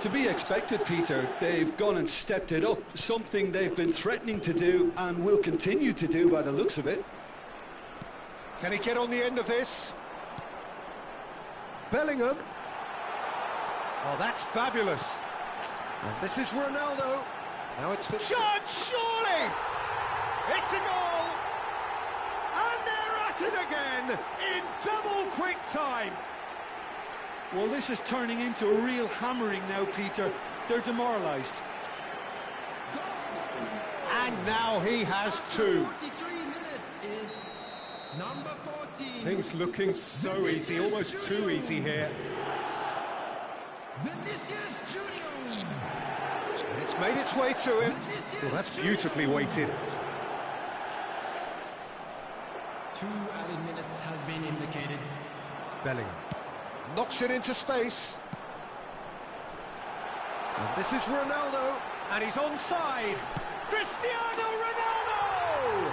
To be expected, Peter. They've gone and stepped it up, something they've been threatening to do and will continue to do by the looks of it. Can he get on the end of this? Bellingham. Oh, that's fabulous. And this is Ronaldo. Now it's for... Shot, surely! It's a goal! And they're at it again in double quick time. Well, this is turning into a real hammering now, Peter. They're demoralised. And now he has two. 43 minutes is number 14. Things looking so easy, almost too easy here. Vinicius Junior. And it's made its way to him. Well, that's beautifully weighted. 2 added minutes has been indicated. Bellingham knocks it into space. And this is Ronaldo, and he's onside. Cristiano Ronaldo!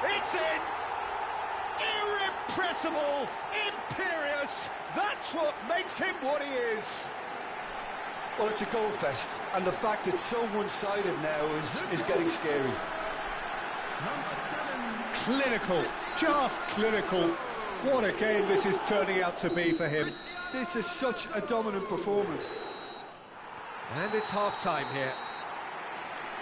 It's in! Irrepressible, imperious, that's what makes him what he is. Well, it's a goal fest, and the fact it's so one-sided now is getting scary. Number 7. Clinical, just clinical. What a game this is turning out to be for him. This is such a dominant performance. And it's half-time here.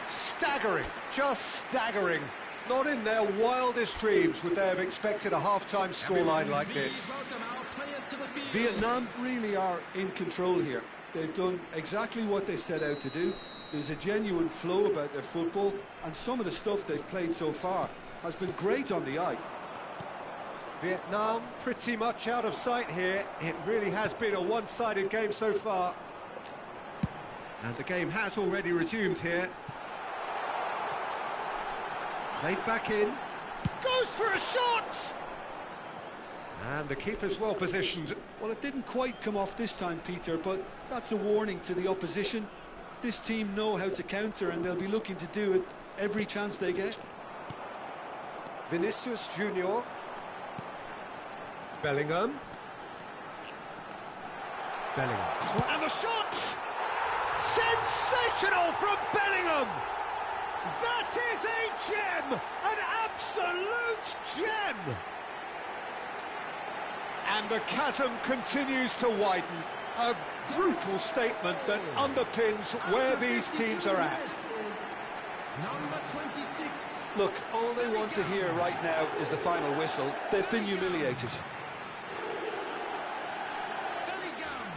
Staggering, just staggering. Not in their wildest dreams would they have expected a half-time scoreline like this. Welcome our players to the field. Vietnam really are in control here. They've done exactly what they set out to do. There's a genuine flow about their football, and some of the stuff they've played so far has been great on the eye. Vietnam pretty much out of sight here. It really has been a one-sided game so far. And the game has already resumed here. Played back in. Goes for a shot! And the keeper's well positioned. Well, it didn't quite come off this time, Peter, but that's a warning to the opposition. This team know how to counter, and they'll be looking to do it every chance they get. Vinicius Junior. Bellingham. Bellingham. And the shot! Sensational from Bellingham! That is a gem! An absolute gem! And the chasm continues to widen. A brutal statement that underpins where these teams are at. Number 26. Look, all they want to hear right now is the final whistle. They've been humiliated. Bellingham.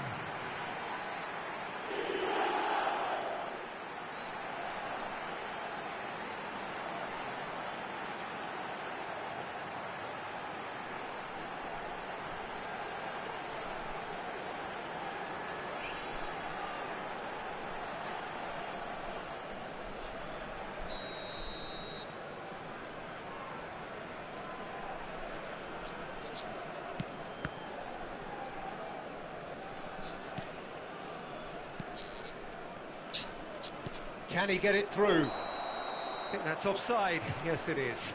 Can he get it through? I think that's offside. Yes, it is.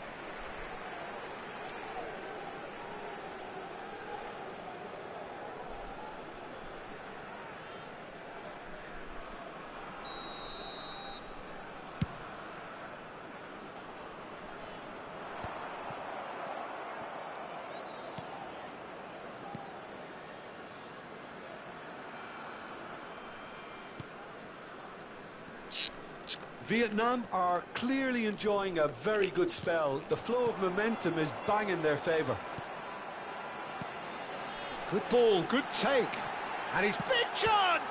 Vietnam are clearly enjoying a very good spell. The flow of momentum is bang in their favour. Good ball, good take. And he's... Big chance!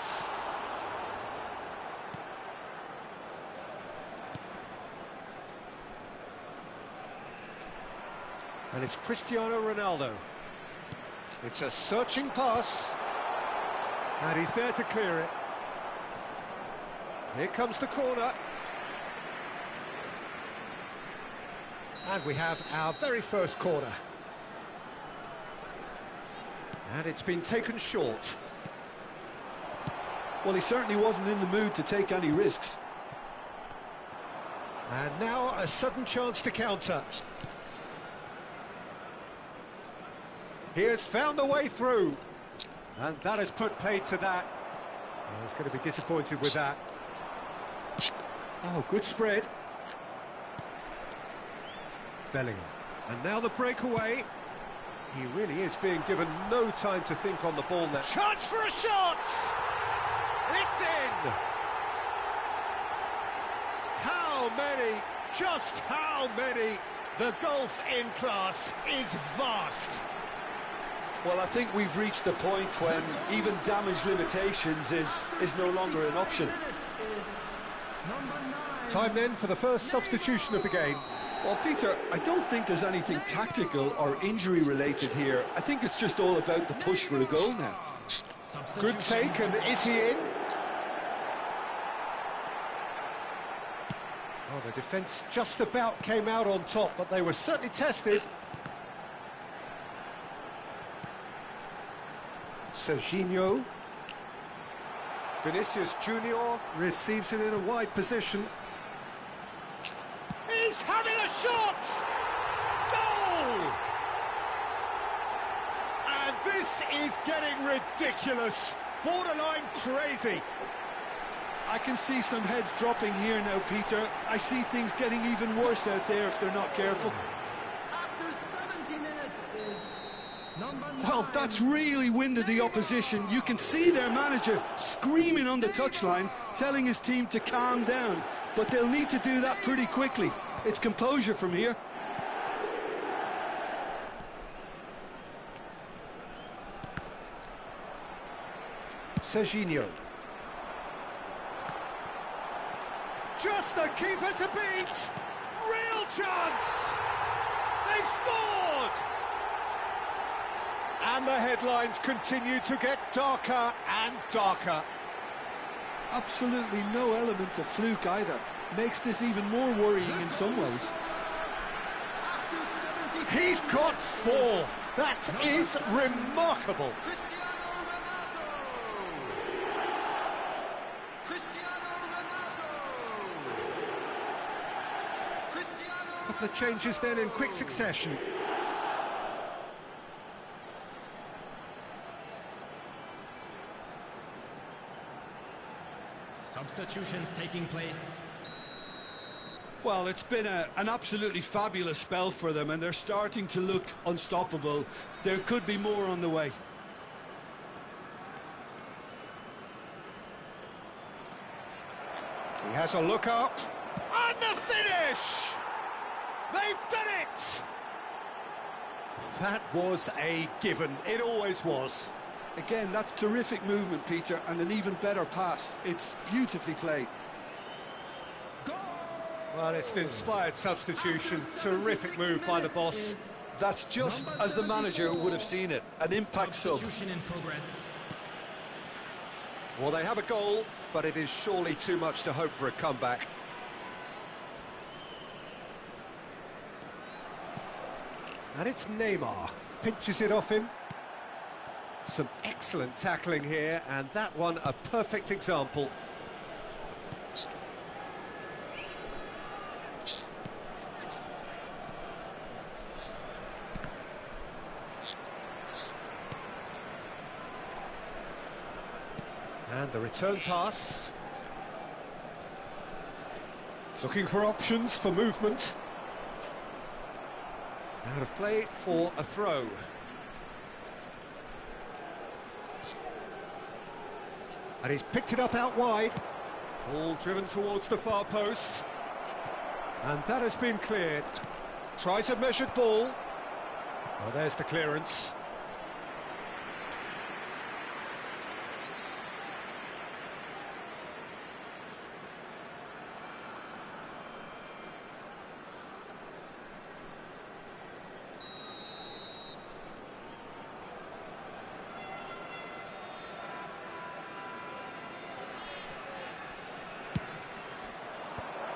And it's Cristiano Ronaldo. It's a searching pass. And he's there to clear it. Here comes the corner. And we have our very first corner. And it's been taken short. Well, he certainly wasn't in the mood to take any risks. And now a sudden chance to counter. He has found the way through. And that has put paid to that. Well, he's going to be disappointed with that. Oh, good spread. Bellingham. And now the breakaway. He really is being given no time to think on the ball now. Chance for a shot! It's in! How many? Just how many? The gulf in class is vast. Well, I think we've reached the point when even damage limitations is no longer an option. Time then for the first substitution of the game. Well, Peter, I don't think there's anything tactical or injury related here. I think it's just all about the push for a goal now. Good take, and is he in? Oh, the defence just about came out on top, but they were certainly tested. Serginho. Vinicius Junior receives it in a wide position. He's having a shot! Goal! And this is getting ridiculous. Borderline crazy. I can see some heads dropping here now, Peter. I see things getting even worse out there if they're not careful. After 70 minutes is number 9. Well, that's really winded the opposition. You can see their manager screaming on the touchline, telling his team to calm down. But they'll need to do that pretty quickly. It's composure from here. Serginho. Just the keeper to beat. Real chance. They've scored. And the headlines continue to get darker and darker. Absolutely no element of fluke either. Makes this even more worrying in some ways. He's got 4. That is remarkable. A couple of changes then in quick succession. Substitutions taking place. Well, it's been an absolutely fabulous spell for them, and they're starting to look unstoppable. There could be more on the way. He has a look up. And the finish! They've done it! That was a given. It always was. Again, that's terrific movement, Peter, and an even better pass. It's beautifully played. Well, it's an inspired substitution. Terrific move by the boss. That's just as the manager would have seen it. An impact sub. Substitution in progress. Well, they have a goal, but it is surely too much to hope for a comeback. And it's Neymar. Pinches it off him. Some excellent tackling here, and that one a perfect example. And the return pass. Looking for options for movement. Out of play for a throw. And he's picked it up out wide. Ball driven towards the far post. And that has been cleared. Tries a measured ball. Oh, there's the clearance.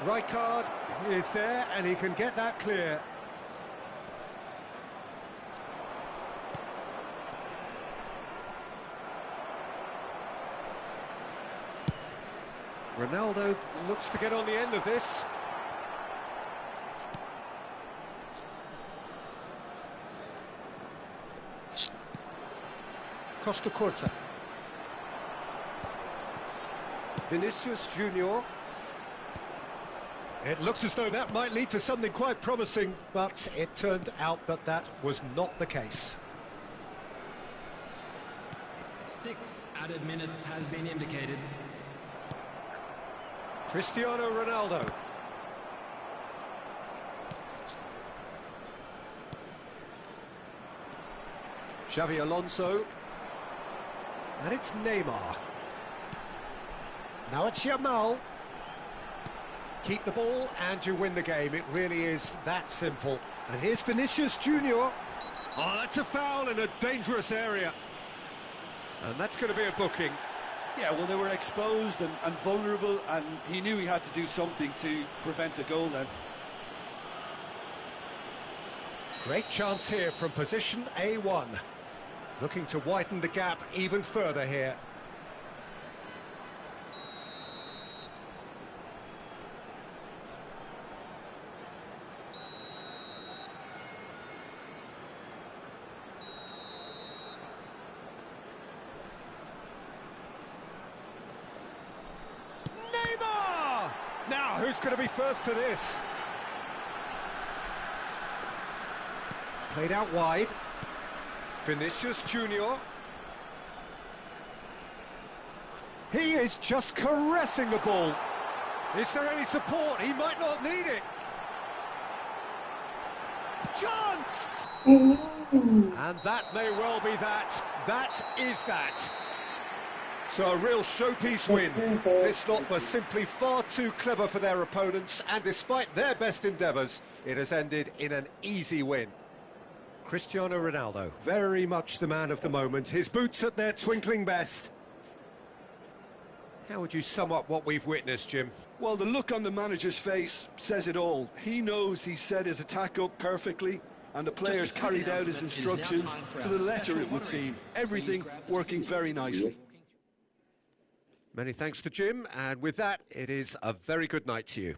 Rijkaard is there, and he can get that clear. Ronaldo looks to get on the end of this. Costa Curta. Vinicius Junior. It looks as though that might lead to something quite promising, but it turned out that that was not the case. 6 added minutes has been indicated. Cristiano Ronaldo. Xavi Alonso. And it's Neymar. Now it's Yamal. Keep the ball and you win the game. It really is that simple. And here's Vinicius Junior. Oh, that's a foul in a dangerous area. And that's going to be a booking. Yeah, well, they were exposed and vulnerable, and he knew he had to do something to prevent a goal then. Great chance here from position A1. Looking to widen the gap even further here. Neymar! Now, who's going to be first to this? Played out wide. Vinicius Junior. He is just caressing the ball. Is there any support? He might not need it. Chance! And that may well be that. That is that. So a real showpiece win. This lot was simply far too clever for their opponents, and despite their best endeavours, it has ended in an easy win. Cristiano Ronaldo, very much the man of the moment. His boots at their twinkling best. How would you sum up what we've witnessed, Jim? Well, the look on the manager's face says it all. He knows he set his attack up perfectly, and the players carried out his instructions to the letter, it would seem. Everything working very nicely. Many thanks to Jim, and with that, it is a very good night to you.